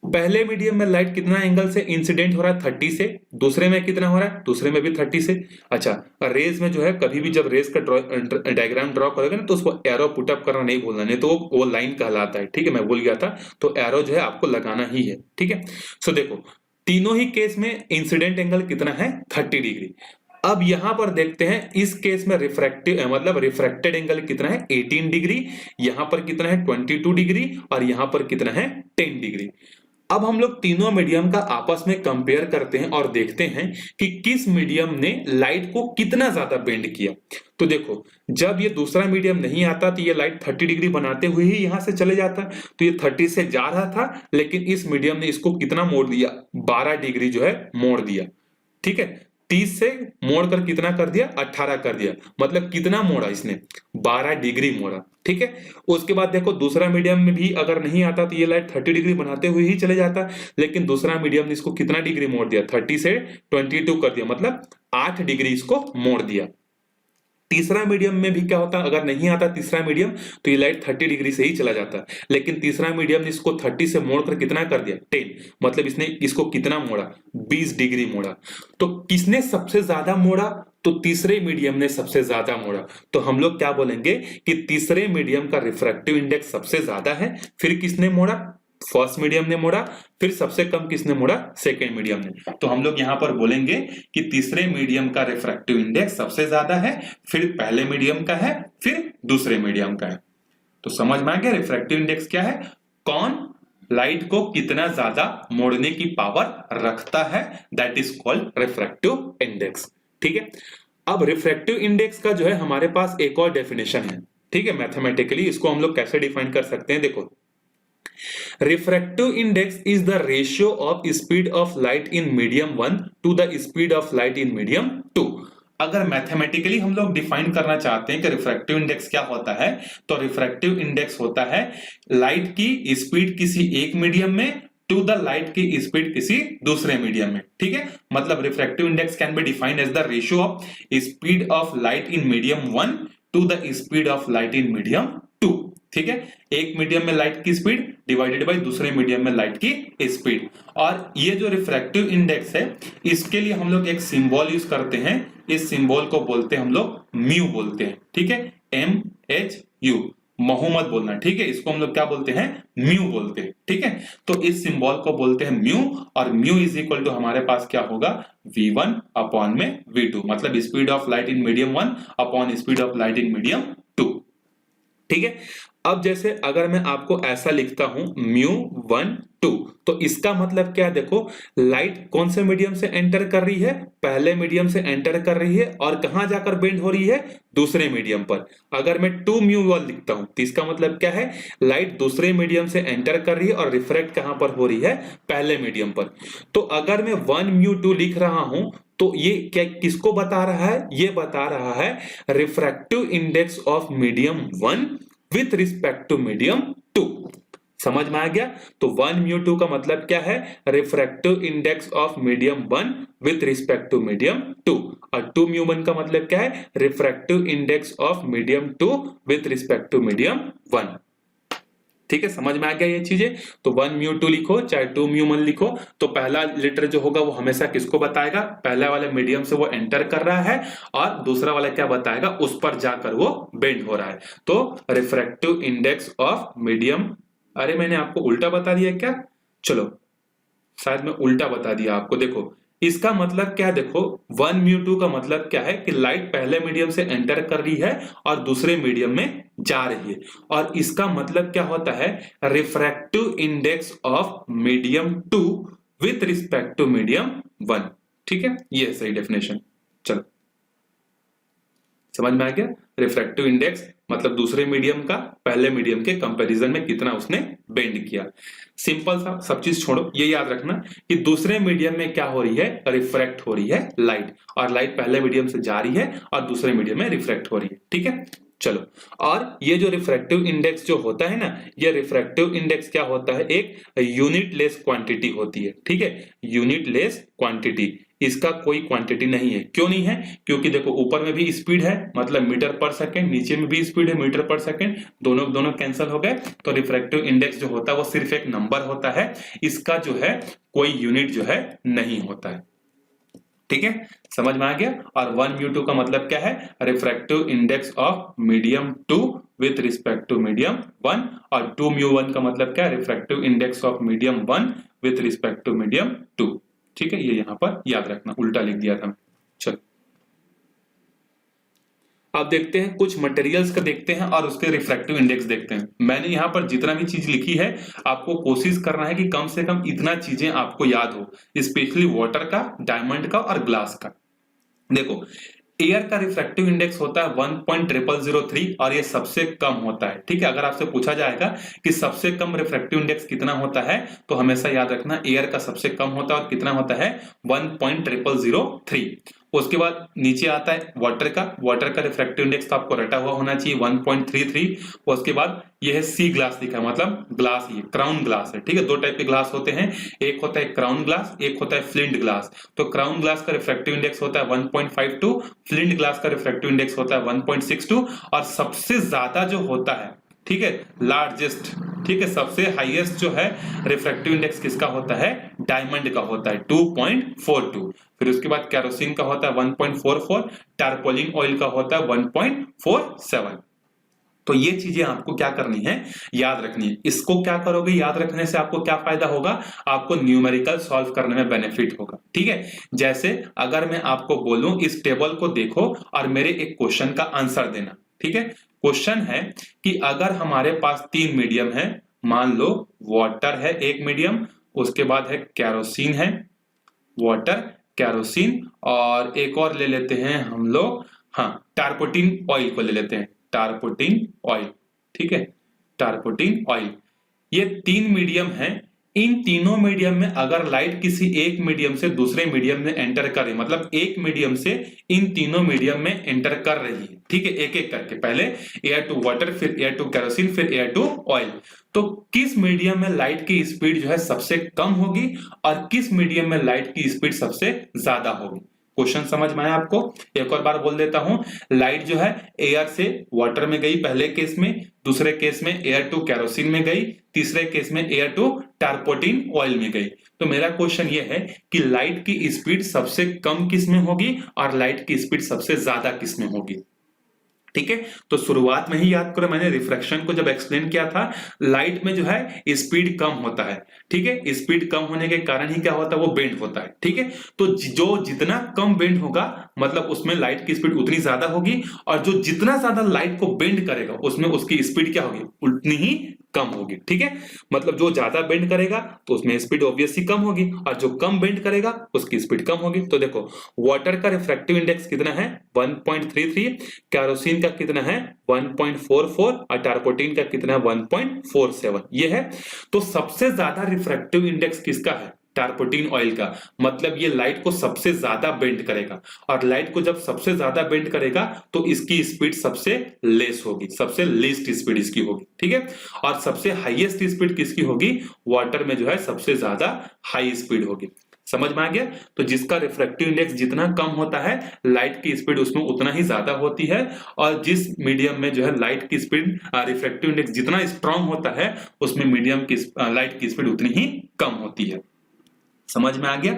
पहले मीडियम में लाइट कितना एंगल से इंसिडेंट हो रहा है, 30 से। दूसरे में कितना हो रहा है, दूसरे में भी 30 से। अच्छा, रेज में जो है कभी भी जब रेज का डायग्राम ड्रॉ करोगे ना तो उसको एरो पुटअप करना नहीं भूलना, नहीं तो वो लाइन कहलाता है, ठीक है। मैं भूल गया था, तो एरो जो है आपको लगाना ही है, ठीक है। सो देखो तीनों ही केस में इंसिडेंट एंगल कितना है, 30 डिग्री। अब यहां पर देखते हैं इस केस में रिफ्रैक्टिव मतलब रिफ्रैक्टेड एंगल कितना है, 18 डिग्री। यहां पर कितना है, 22 डिग्री, और यहां पर कितना है, 10 डिग्री। अब हम लोग तीनों मीडियम का आपस में कंपेयर करते हैं और देखते हैं कि किस मीडियम ने लाइट को कितना ज्यादा बेंड किया। तो देखो जब ये दूसरा मीडियम नहीं आता तो ये लाइट 30 डिग्री बनाते हुए ही यहां से चले जाता, तो ये 30 से जा रहा था, लेकिन इस मीडियम ने इसको कितना मोड़ दिया, 12 डिग्री जो है मोड़ दिया, ठीक है। 30 से मोड़ कर कितना कर दिया, 18 कर दिया। मतलब कितना मोड़ा इसने, 12 डिग्री मोड़ा, ठीक है। उसके बाद देखो दूसरा मीडियम में भी अगर नहीं आता तो ये लाइट 30 डिग्री बनाते हुए ही चले जाता, लेकिन दूसरा मीडियम ने इसको कितना डिग्री मोड़ दिया, 30 से 22 कर दिया, मतलब 8 डिग्री इसको मोड़ दिया। तीसरा मीडियम में भी क्या होता, अगर नहीं आता तीसरा मीडियम तो ये लाइट 30 डिग्री से ही चला जाता, लेकिन तीसरा मीडियम ने इसको 30 से मोड़कर कितना कर दिया, 10, मतलब इसने इसको कितना मोड़ा, 20 डिग्री मोड़ा। तो किसने सबसे ज्यादा मोड़ा, तो तीसरे मीडियम ने सबसे ज्यादा मोड़ा। तो हम लोग क्या बोलेंगे कि तीसरे मीडियम का रिफ्रैक्टिव इंडेक्स सबसे ज्यादा है। फिर किसने मोड़ा, फर्स्ट मीडियम ने मोड़ा। फिर सबसे कम किसने मोड़ा, सेकेंड मीडियम ने। तो हम लोग यहां पर बोलेंगे कि तीसरे मीडियम का रिफ्रैक्टिव इंडेक्स सबसे ज्यादा है, फिर पहले मीडियम का है, फिर दूसरे मीडियम का है। तो समझ में आ गया रिफ्रैक्टिव इंडेक्स क्या है, कौन लाइट को कितना ज्यादा मोड़ने की पावर रखता है, that is called refractive index, ठीक है। अब रिफ्रैक्टिव इंडेक्स का जो है हमारे पास एक और डेफिनेशन है, ठीक है। मैथमेटिकली इसको हम लोग कैसे डिफाइन कर सकते हैं, देखो refractive index is the ratio of speed of light in medium 1 to the speed of light in medium 2। अगर मैथमेटिकली हम लोग डिफाइन करना चाहते हैं कि रिफ्रैक्टिव इंडेक्स क्या होता है, तो रिफ्रैक्टिव इंडेक्स होता है लाइट की स्पीड किसी एक मीडियम में टू द लाइट की स्पीड किसी दूसरे मीडियम में, ठीक है। मतलब refractive index can be defined as the ratio of speed of light in medium 1 to the speed of light in medium 2, ठीक है। एक मीडियम में लाइट की स्पीड डिवाइडेड बाय दूसरे मीडियम में लाइट की स्पीड। और ये जो रिफ्रैक्टिव इंडेक्स है इसके लिए हम लोग एक सिंबल यूज करते हैं, इस सिंबल को बोलते हैं हम लोग म्यू बोलते हैं, ठीक है। MHU, महू मत बोलना, ठीक है। इसको हम लोग क्या बोलते हैं, म्यू बोलते हैं, ठीक है। तो इस सिंबल को बोलते हैं म्यू, और म्यू इज इक्वल टू हमारे पास क्या होगा, V1 अपॉन में V2, मतलब speed of light in medium 1 upon speed of light in medium 2, ठीक है। अब जैसे अगर मैं आपको ऐसा लिखता हूं μ1 2, तो इसका मतलब क्या, देखो लाइट कौन से मीडियम से एंटर कर रही है, पहले मीडियम से एंटर कर रही है, और कहां जाकर बेंड हो रही है, दूसरे मीडियम पर। अगर मैं 2μ1 लिखता हूं तो इसका मतलब क्या है, लाइट दूसरे मीडियम से एंटर कर रही है और रिफ्रैक्ट कहां पर हो रही है, पहले मीडियम पर। तो अगर मैं 1μ2 लिख रहा हूं तो ये क्या किसको बता रहा है, ये बता रहा है refractive index of medium 1 with respect to medium 2। समझ में आ गया। तो 1μ2 का मतलब क्या है, refractive index of medium 1 with respect to medium 2, और 2μ1 का मतलब क्या है, refractive index of medium 2 with respect to medium 1, ठीक है। समझ में आ गया ये चीजें। तो 1μ2 लिखो चाहे 2μ1 लिखो, तो पहला लेटर जो होगा वो हमेशा किसको बताएगा, पहले वाले मीडियम से वो एंटर कर रहा है, और दूसरा वाला क्या बताएगा, उस पर जाकर वो बेंड हो रहा है। तो रिफ्रैक्टिव इंडेक्स ऑफ मीडियम, अरे मैंने आपको उल्टा बता दिया क्या, चलो शायद मैं उल्टा बता दिया आपको। देखो इसका मतलब क्या है, देखो 1 म्यू 2 का मतलब क्या है कि लाइट पहले मीडियम से एंटर कर रही है और दूसरे मीडियम में जा रही है, और इसका मतलब क्या होता है, refractive index of medium 2 with respect to medium 1। ठीक है, ये सही डेफिनेशन। चलो समझ में आ गया। रिफ्रैक्टिव इंडेक्स मतलब दूसरे मीडियम का पहले मीडियम के कंपैरिजन में कितना उसने बेंड किया। सिंपल सा, सब चीज छोड़ो, ये याद रखना कि दूसरे मीडियम में क्या हो रही है, रिफ्रैक्ट हो रही है लाइट, और लाइट पहले मीडियम से जा रही है और दूसरे मीडियम में रिफ्रैक्ट हो रही है। ठीक है, चलो। और ये जो रिफ्रैक्टिव इंडेक्स जो होता है ना, ये रिफ्रैक्टिव इंडेक्स क्या होता है, एक यूनिट लेस क्वांटिटी होती है। ठीक है, यूनिट लेस क्वांटिटी, इसका कोई क्वांटिटी नहीं है। क्यों नहीं है, क्योंकि देखो ऊपर में भी स्पीड है मतलब मीटर पर सेकंड, नीचे में भी स्पीड है मीटर पर सेकंड, दोनों दोनों कैंसिल हो गए, तो रिफ्रैक्टिव इंडेक्स जो होता है वो सिर्फ एक नंबर होता है, इसका जो है कोई यूनिट जो है नहीं होता है। ठीक है, समझ में आ गया। और 1 म्यू 2 का मतलब क्या है, refractive index of medium 2 with respect to medium 1, और 2 म्यू 1 का मतलब क्या है, refractive index of medium 1 with respect to medium 2। ठीक है, ये यहां पर याद रखना, उल्टा लिख दिया था। चलो अब देखते हैं कुछ मटेरियल्स का, देखते हैं और उसके रिफ्रैक्टिव इंडेक्स देखते हैं। मैंने यहां पर जितना भी चीज लिखी है आपको कोशिश करना है कि कम से कम इतना चीजें आपको याद हो, स्पेशली वाटर का, डायमंड का और ग्लास का। देखो एयर का रिफ्रैक्टिव इंडेक्स होता है 1.0003 और ये सबसे कम होता है। ठीक है, अगर आपसे पूछा जाएगा कि सबसे कम रिफ्रैक्टिव इंडेक्स कितना होता है, तो हमेशा याद रखना एयर का सबसे कम होता है, और कितना होता है 1.0003। उसके बाद नीचे आता है वाटर का, वाटर का रिफ्रैक्टिव इंडेक्स तो आपको रटा हुआ होना चाहिए 1.33। उसके बाद ये है सी ग्लास लिखा है, मतलब ग्लास, ये क्राउन ग्लास है। ठीक है, दो टाइप के ग्लास होते हैं, एक होता है क्राउन ग्लास, एक होता है फ्लिंट ग्लास। तो क्राउन ग्लास का रिफ्रैक्टिव इंडेक्स होता है 1.52, फ्लिंट ग्लास का रिफ्रैक्टिव इंडेक्स होता है 1.62, और सबसे ज्यादा जो होता है, ठीक है, लार्जेस्ट, ठीक है, सबसे हाईएस्ट जो है रिफ्रैक्टिव इंडेक्स किसका होता है, डायमंड का होता है 2.42। फिर उसके बाद केरोसिन का होता है 1.44, टारपोलिन ऑयल का होता है 1.47। तो ये चीजें आपको क्या करनी है, याद रखनी है। इसको क्या करोगे, याद रखने से आपको क्या फायदा होगा, आपको न्यूमेरिकल सॉल्व करने में बेनिफिट होगा। ठीक है, जैसे अगर मैं आपको बोलूं इस टेबल को देखो और मेरे एक क्वेश्चन का आंसर देना। ठीक है, क्वेश्चन है कि अगर हमारे पास 3 मीडियम है, मान लो वाटर है एक मीडियम, उसके बाद है केरोसिन है, वाटर, केरोसिन, और एक और ले लेते हैं हम लोग, हाँ टारपोटिन ऑयल को ले लेते हैं, टारपोटिन ऑयल। ठीक है, टारपोटिन ऑयल, ये 3 मीडियम हैं। इन तीनों मीडियम में अगर लाइट किसी एक मीडियम से दूसरे मीडियम में एंटर करे, मतलब एक मीडियम से इन तीनों मीडियम में एंटर कर रही है, ठीक है, एक एक करके, पहले एयर टू वाटर, फिर एयर टू केरोसिन, फिर एयर टू ऑयल, तो किस मीडियम में लाइट की स्पीड जो है सबसे कम होगी और किस मीडियम में लाइट की स्पीड सबसे ज्यादा होगी। क्वेश्चन समझ में आया आपको, एक और बार बोल देता हूं, लाइट जो है एयर से वाटर में गई पहले केस में, दूसरे केस में एयर टू केरोसिन में गई, तीसरे केस में एयर टू टारपोटिन ऑयल में गई। तो मेरा क्वेश्चन ये है कि लाइट की स्पीड सबसे कम किस में होगी और लाइट की स्पीड सबसे ज्यादा किस में होगी। ठीक है, तो शुरुआत में ही याद करो, मैंने रिफ्रैक्शन को जब एक्सप्लेन किया था, लाइट में जो है स्पीड कम होता है। ठीक है, स्पीड कम होने के कारण ही क्या होता है, वो बेंड होता है। ठीक है, तो जो जितना कम बेंड होगा मतलब उसमें लाइट की स्पीड उतनी ज्यादा होगी, और जो जितना ज्यादा लाइट को बेंड करेगा उसमें उसकी स्पीड क्या होगी, उतनी ही कम होगी। ठीक है, मतलब जो ज्यादा बेंड करेगा तो उसमें स्पीड ऑब्वियसली कम होगी, और जो कम बेंड करेगा उसकी स्पीड कम होगी। तो देखो वाटर का रिफ्रैक्टिव इंडेक्स कितना है 1.33, केरोसिन का कितना है 1.44, और टारपोटिन का कितना है 1.47, ये है। तो सबसे ज्यादा रिफ्रैक्टिव इंडेक्स किसका है, टारपोटिन ऑयल का, मतलब ये लाइट को सबसे ज्यादा बेंड करेगा, और लाइट को जब सबसे ज्यादा बेंड करेगा तो इसकी स्पीड सबसे लेस होगी, सबसे लीस्ट स्पीड इसकी होगी। ठीक है, और सबसे हाईएस्ट स्पीड किसकी होगी, वाटर में जो है सबसे ज्यादा हाई स्पीड होगी। समझ में आ गया। तो जिसका रिफ्रैक्टिव इंडेक्स जितना कम होता है लाइट की स्पीड उसमें उतना ही ज्यादा होती है, और जिस मीडियम में जो है लाइट की स्पीड रिफ्रैक्टिव इंडेक्स जितना स्ट्रांग होता है उसमें मीडियम की लाइट की स्पीड उतनी ही कम होती है। समझ में आ गया,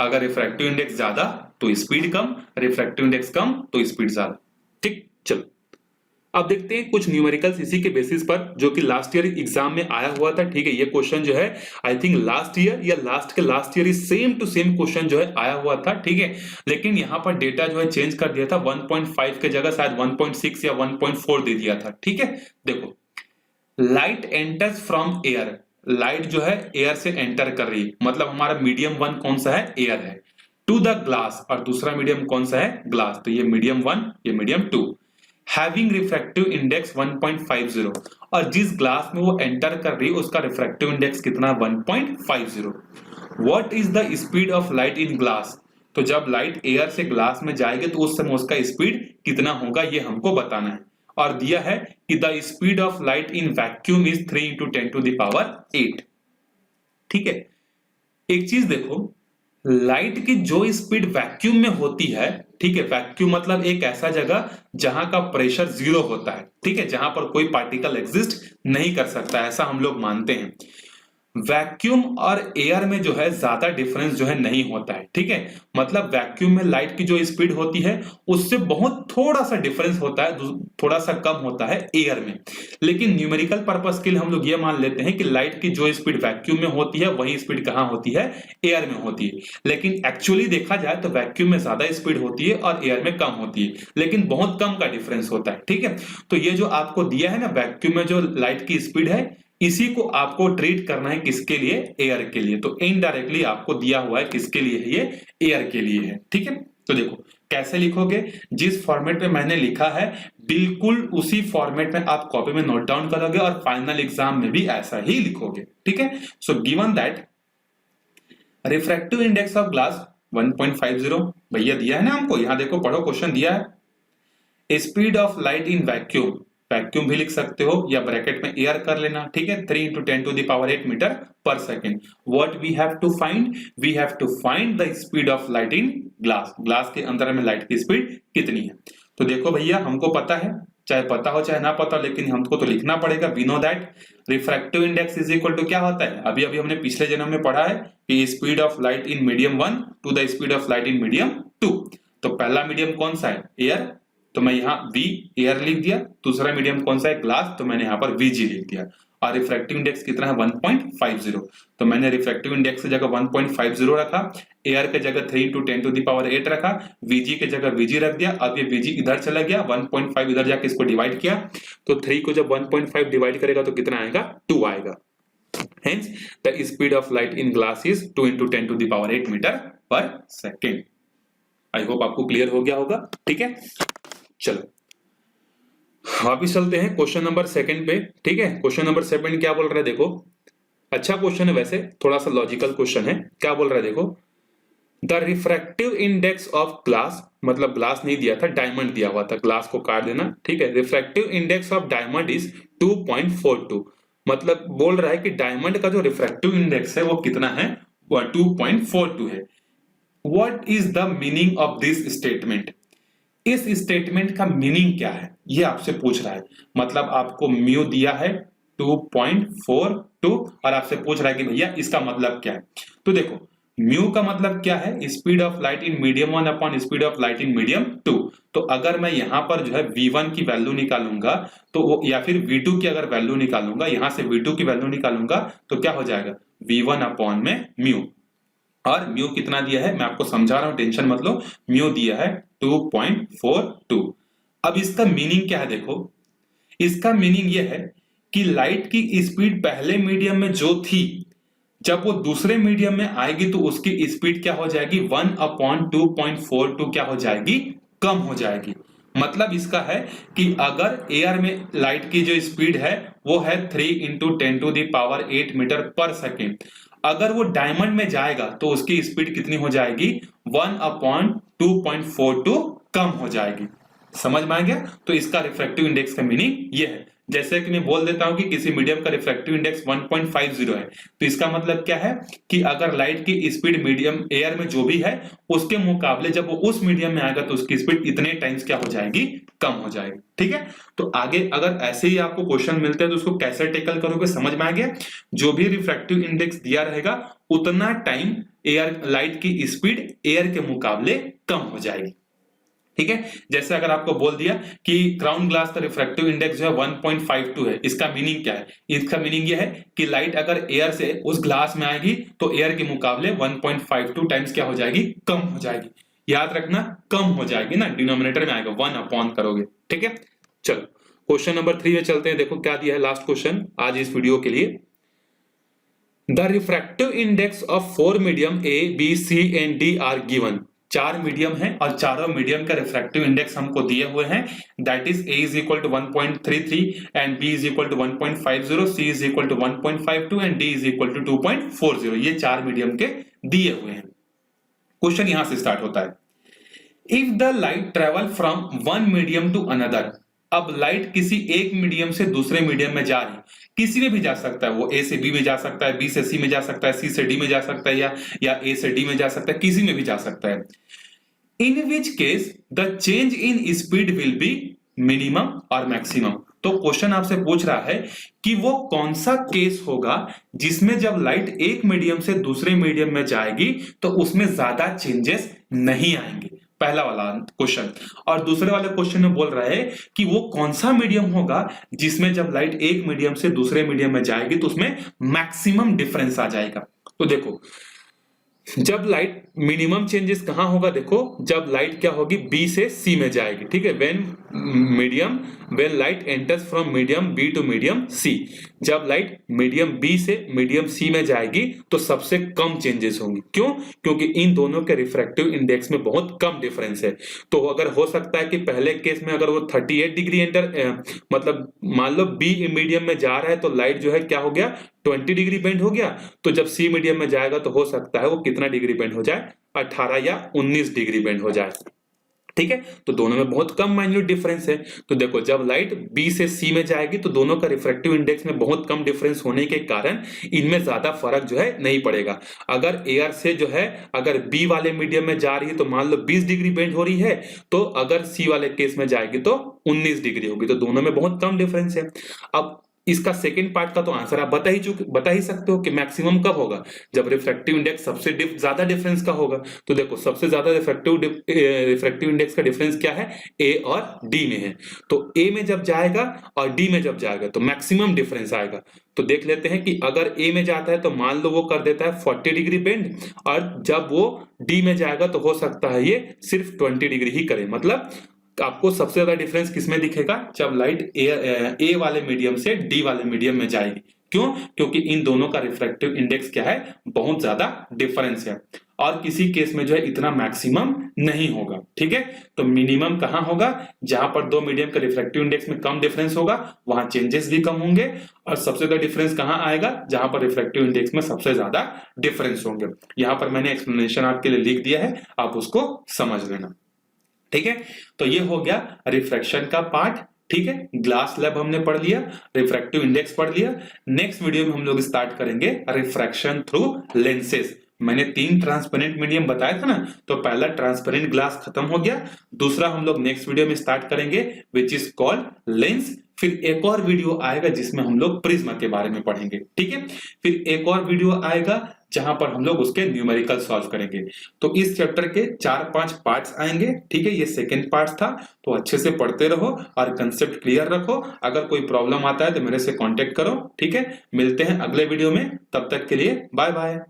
अगर रिफ्रैक्टिव इंडेक्स ज्यादा तो स्पीड कम, रिफ्रैक्टिव इंडेक्स कम तो स्पीड ज्यादा। ठीक, चलो अब देखते हैं कुछ न्यूमेरिकल्स इसी के बेसिस पर, जो कि लास्ट ईयर एग्जाम में आया हुआ था। ठीक है, ये क्वेश्चन जो है आई थिंक लास्ट ईयर या लास्ट के last year same to same question जो है आया हुआ था। ठीक है, लेकिन यहां पर डेटा जो है चेंज कर दिया था, 1.5 के जगह शायद 1.6 या 1.4 दे दिया था। ठीक है, देखो light enters from air, light जो है एयर से एंटर कर रही है, मतलब हमारा मीडियम वन कौन सा है, एयर है, टू द ग्लास, और दूसरा मीडियम कौन सा है, ग्लास, तो ये मीडियम वन, ये medium two, having refractive index 1.50, और जिस ग्लास में वो एंटर कर रही है उसका रिफ्रैक्टिव इंडेक्स कितना, 1.50। What is the speed of light in glass, तो जब लाइट एयर से ग्लास में जाएगी तो उस समय उसका स्पीड कितना होगा, ये हमको बताना है। और दिया है कि the speed of light in vacuum is 3 into 10 to the power 8। ठीक है, एक चीज देखो, लाइट की जो स्पीड वैक्यूम में होती है, ठीक है, वैक्यूम मतलब एक ऐसा जगह जहां का प्रेशर जीरो होता है, ठीक है, जहां पर कोई पार्टिकल एग्जिस्ट नहीं कर सकता, ऐसा हम लोग मानते हैं। वैक्यूम और एयर में जो है ज्यादा डिफरेंस जो है नहीं होता है। ठीक है, मतलब वैक्यूम में लाइट की जो स्पीड होती है उससे बहुत थोड़ा सा डिफरेंस होता है, थोड़ा सा कम होता है एयर में। लेकिन न्यूमेरिकल पर्पस के लिए हम लोग ये मान लेते हैं कि लाइट की जो स्पीड वैक्यूम में होती है वही स्पीड कहां होती है, एयर में होती है। लेकिन एक्चुअली देखा जाए तो वैक्यूम में ज्यादा स्पीड होती है और एयर में कम होती है, लेकिन बहुत कम का डिफरेंस होता है। ठीक है, तो ये जो आपको दिया है ना, वैक्यूम में जो लाइट की स्पीड है, इसी को आपको ट्रीट करना है किसके लिए, एयर के लिए। तो इनडायरेक्टली आपको दिया हुआ है किसके लिए है, ये एयर के लिए है। ठीक है, तो देखो कैसे लिखोगे, जिस फॉर्मेट में मैंने लिखा है बिल्कुल उसी फॉर्मेट में आप कॉपी में नोट डाउन करोगे और फाइनल एग्जाम में भी ऐसा ही लिखोगे। ठीक है, so given that refractive index of glass 1.50, भैया दिया है ना हमको, यहां देखो पढ़ो, क्वेश्चन दिया है। Speed of light in vacuum, vacuum भी लिख सकते हो या ब्रैकेट में एयर कर लेना। ठीक है, 3 into 10 to the power 8 metre पर second. What we have to find, we have to find the speed of light in glass, glass के अंदर में लाइट की स्पीड कितनी है। तो देखो भैया, हमको पता है, चाहे पता हो चाहे ना पता हो, लेकिन हमको तो लिखना पड़ेगा। We know that refractive index is equal to क्या होता है, अभी अभी हमने पिछले जन्म में पढ़ा है कि speed of light in medium one to the speed of light in medium two. तो पहला मीडियम कौन सा है, एयर, तो मैं यहाँ V एयर लिख दिया। दूसरा मीडियम कौन सा है, ग्लास, तो मैंने यहाँ पर VG लिख दिया। और रिफ्रैक्टिव इंडेक्स कितना है, 1.50, तो मैंने रिफ्रैक्टिव इंडेक्स की जगह 1.50 रखा, एयर के जगह 3 into 10 to the power 8 रखा, VG के जगह VG रख दिया। अब ये VG इधर चला गया, 1.5 इधर जाके इसको डिवाइड किया, तो 3 को जब 1.5 डिवाइड करेगा तो कितना आएगा, 2 आएगा। Hence the speed of light in glass is 2 into 10 to the power 8 metre पर सेकेंड। आई होप आपको क्लियर हो गया होगा। ठीक है, चलो वापिस चलते हैं क्वेश्चन नंबर सेकंड पे। ठीक है, क्वेश्चन नंबर सेकंड क्या बोल रहा है, देखो अच्छा क्वेश्चन है, वैसे थोड़ा सा लॉजिकल क्वेश्चन है। क्या बोल रहा है, देखो the refractive index of glass, मतलब ग्लास नहीं दिया था, डायमंड दिया हुआ था, ग्लास को काट देना। ठीक है, refractive index of diamond is 2.42, मतलब बोल रहा है कि डायमंड का जो रिफ्रैक्टिव इंडेक्स है वो कितना है, वो 2.42 है। What is the meaning of this statement, इस स्टेटमेंट का मीनिंग क्या है, ये आपसे पूछ रहा है। मतलब आपको म्यू दिया है 2.42 और आपसे पूछ रहा है कि भैया इसका मतलब क्या है। तो देखो म्यू का मतलब क्या है, speed of light in medium one upon speed of light in medium two. तो अगर मैं यहां पर जो है V1 की वैल्यू निकालूंगा तो वो, या फिर V2 की अगर वैल्यू निकालूंगा, यहां से V2 की वैल्यू निकालूंगा तो क्या हो जाएगा, V1 अपॉन में म्यू। और म्यू कितना दिया है मैं आपको समझा रहा हूं, टेंशन मत लो। म्यू दिया है 2.42। अब इसका मीनिंग क्या है, देखो इसका मीनिंग यह है कि लाइट की स्पीड पहले मीडियम में जो थी, जब वो दूसरे मीडियम में आएगी तो उसकी स्पीड क्या हो जाएगी, 1/2.42 क्या हो जाएगी, कम हो जाएगी। मतलब इसका है कि अगर एयर में लाइट की जो स्पीड है वो है 3 into 10 to the power 8 metre पर सेकेंड, अगर वो डायमंड में जाएगा तो उसकी स्पीड कितनी हो जाएगी, 1/2.42 कम हो जाएगी। समझ में आ गया। तो इसका रिफ्रैक्टिव इंडेक्स का मीनिंग ये है। जैसे कि मैं बोल देता हूं कि किसी मीडियम का रिफ्रैक्टिव इंडेक्स 1.50 है, तो इसका मतलब क्या है कि अगर लाइट की स्पीड मीडियम एयर में जो भी है उसके मुकाबले जब वो उस मीडियम में आएगा तो उसकी स्पीड इतने टाइम्स क्या हो जाएगी, कम हो जाएगी। ठीक है, तो आगे अगर ऐसे ही आपको क्वेश्चन मिलते हैं तो उसको कैसे टेकल करोगे, समझ में आ गया। जो भी रिफ्रैक्टिव इंडेक्स दिया रहेगा उतना टाइम एयर लाइट की स्पीड एयर के मुकाबले कम हो जाएगी। ठीक है। जैसे अगर आपको बोल दिया कि क्राउन ग्लास का रिफ्रैक्टिव इंडेक्स जो है 1.52 है, इसका मीनिंग क्या है? इसका मीनिंग ये है कि लाइट अगर एयर से उस ग्लास में आएगी तो एयर के मुकाबले 1.52 टाइम्स क्या हो जाएगी? कम हो जाएगी। याद रखना, कम हो जाएगी ना, डिनोमिनेटर में आएगा, 1 अपॉन करोगे, ठीक है। चलो क्वेश्चन नंबर 3 में चलते हैं। देखो क्या दिया है लास्ट क्वेश्चन आज इस वीडियो के लिए। The refractive index of 4 medium A B C and D are given. 4 medium है और चारों मीडियम का रिफ्रैक्टिव इंडेक्स हमको दिए हुए हैं। That is A is equal to 1.33 and B is equal to 1.50, C is equal to 1.52 and D is equal to 2.40। ये 4 medium के दिए हुए हैं। क्वेश्चन यहां से स्टार्ट होता है। If the light travel from one medium to another. अब लाइट किसी एक मीडियम से दूसरे मीडियम में जा रही, किसी में भी जा सकता है, वो ए से बी में जा सकता है, बी से सी में जा सकता है, सी से डी में जा सकता है, या ए से डी में जा सकता है, किसी में भी जा सकता है। In which case the change in speed will be minimum और मैक्सिमम। तो क्वेश्चन आपसे पूछ रहा है कि वो कौन सा केस होगा जिसमें जब लाइट एक मीडियम से दूसरे मीडियम में जाएगी तो उसमें ज्यादा चेंजेस नहीं आएंगे, पहला वाला क्वेश्चन। और दूसरे वाले क्वेश्चन में बोल रहा है कि वो कौन सा मीडियम होगा जिसमें जब लाइट एक मीडियम से दूसरे मीडियम में जाएगी तो उसमें मैक्सिमम डिफरेंस आ जाएगा। तो देखो जब लाइट मिनिमम चेंजेस कहां होगा, देखो जब लाइट क्या होगी बी से सी में जाएगी, ठीक है। When light enters from medium B to medium C. जब लाइट मीडियम बी से मीडियम सी में जाएगी तो सबसे कम चेंजेस होंगी। क्यों? क्योंकि इन दोनों के रिफ्रैक्टिव इंडेक्स में बहुत कम डिफरेंस है। तो अगर हो सकता है कि पहले केस में अगर वो 38 डिग्री मतलब मान लो बी मीडियम में जा रहा है तो लाइट जो है क्या हो गया 20 डिग्री बेंड हो गया। तो जब सी मीडियम में जाएगा तो हो सकता है वो कितना डिग्री बेंड हो जाए, 18 या 19 डिग्री बेंड हो जाए, ठीक है। तो दोनों में बहुत कम माइन्यूट डिफरेंस है। तो देखो जब लाइट बी से सी में जाएगी तो दोनों का रिफ्रैक्टिव इंडेक्स में बहुत कम डिफरेंस होने के कारण इनमें ज्यादा फर्क जो है नहीं पड़ेगा। अगर एयर से जो है अगर बी वाले मीडियम में जा रही है तो मान लो 20 डिग्री बेंड हो रही है, तो अगर सी वाले केस में जाएगी तो 19 डिग्री होगी। तो दोनों में बहुत कम डिफरेंस है। अब इसका सेकंड पार्ट का तो आंसर आप बता ही सकते हो कि मैक्सिमम कब होगा, जब रिफ्रैक्टिव इंडेक्स सबसे ज्यादा डिफरेंस का होगा। तो देखो सबसे ज्यादा रिफ्रैक्टिव इंडेक्स का डिफरेंस क्या है, ए और डी में है। तो ए में जब जाएगा और डी में जब जाएगा तो मैक्सिमम डिफरेंस आएगा। तो देख लेते हैं कि अगर ए में जाता है तो मान लो वो कर देता है 40 डिग्री बेंड, और जब वो डी में जाएगा तो हो सकता है ये सिर्फ 20 डिग्री ही करे। मतलब आपको सबसे ज्यादा डिफरेंस किसमें दिखेगा, जब लाइट ए वाले मीडियम से डी वाले मीडियम में जाएगी। क्यों? क्योंकि इन दोनों का रिफ्रैक्टिव इंडेक्स क्या है, बहुत ज्यादा डिफरेंस है। और किसी केस में जो है इतना मैक्सिमम नहीं होगा, ठीक है। तो मिनिमम कहां होगा, जहां पर दो मीडियम का रिफ्रैक्टिव इंडेक्स में कम डिफरेंस होगा वहां चेंजेस भी कम होंगे। और सबसे ज्यादा डिफरेंस कहां आएगा, जहां पर रिफ्रैक्टिव इंडेक्स में सबसे ज्यादा डिफरेंस होंगे। यहां पर मैंने एक्सप्लेनेशन आपके लिए लिख दिया है, आप उसको समझ लेना, ठीक है। तो ये हो गया रिफ्रैक्शन का पार्ट, ठीक है। ग्लास स्लैब हमने पढ़ लिया, रिफ्रैक्टिव इंडेक्स पढ़ लिया। नेक्स्ट वीडियो में हम लोग स्टार्ट करेंगे रिफ्रैक्शन थ्रू लेंसेज। मैंने 3 ट्रांसपेरेंट मीडियम बताया था ना, तो पहला ट्रांसपेरेंट ग्लास खत्म हो गया। दूसरा हम लोग नेक्स्ट वीडियो में स्टार्ट करेंगे विच इज कॉल्ड लेंस। फिर एक और वीडियो आएगा जिसमें हम लोग प्रिज्म के बारे में पढ़ेंगे, ठीक है। फिर एक और वीडियो आएगा जहां पर हम लोग उसके न्यूमेरिकल सॉल्व करेंगे। तो इस चैप्टर के 4-5 पार्ट्स आएंगे, ठीक है। ये सेकंड पार्ट था, तो अच्छे से पढ़ते रहो और कंसेप्ट क्लियर रखो। अगर कोई प्रॉब्लम आता है तो मेरे से कांटेक्ट करो, ठीक है। मिलते हैं अगले वीडियो में, तब तक के लिए बाय बाय।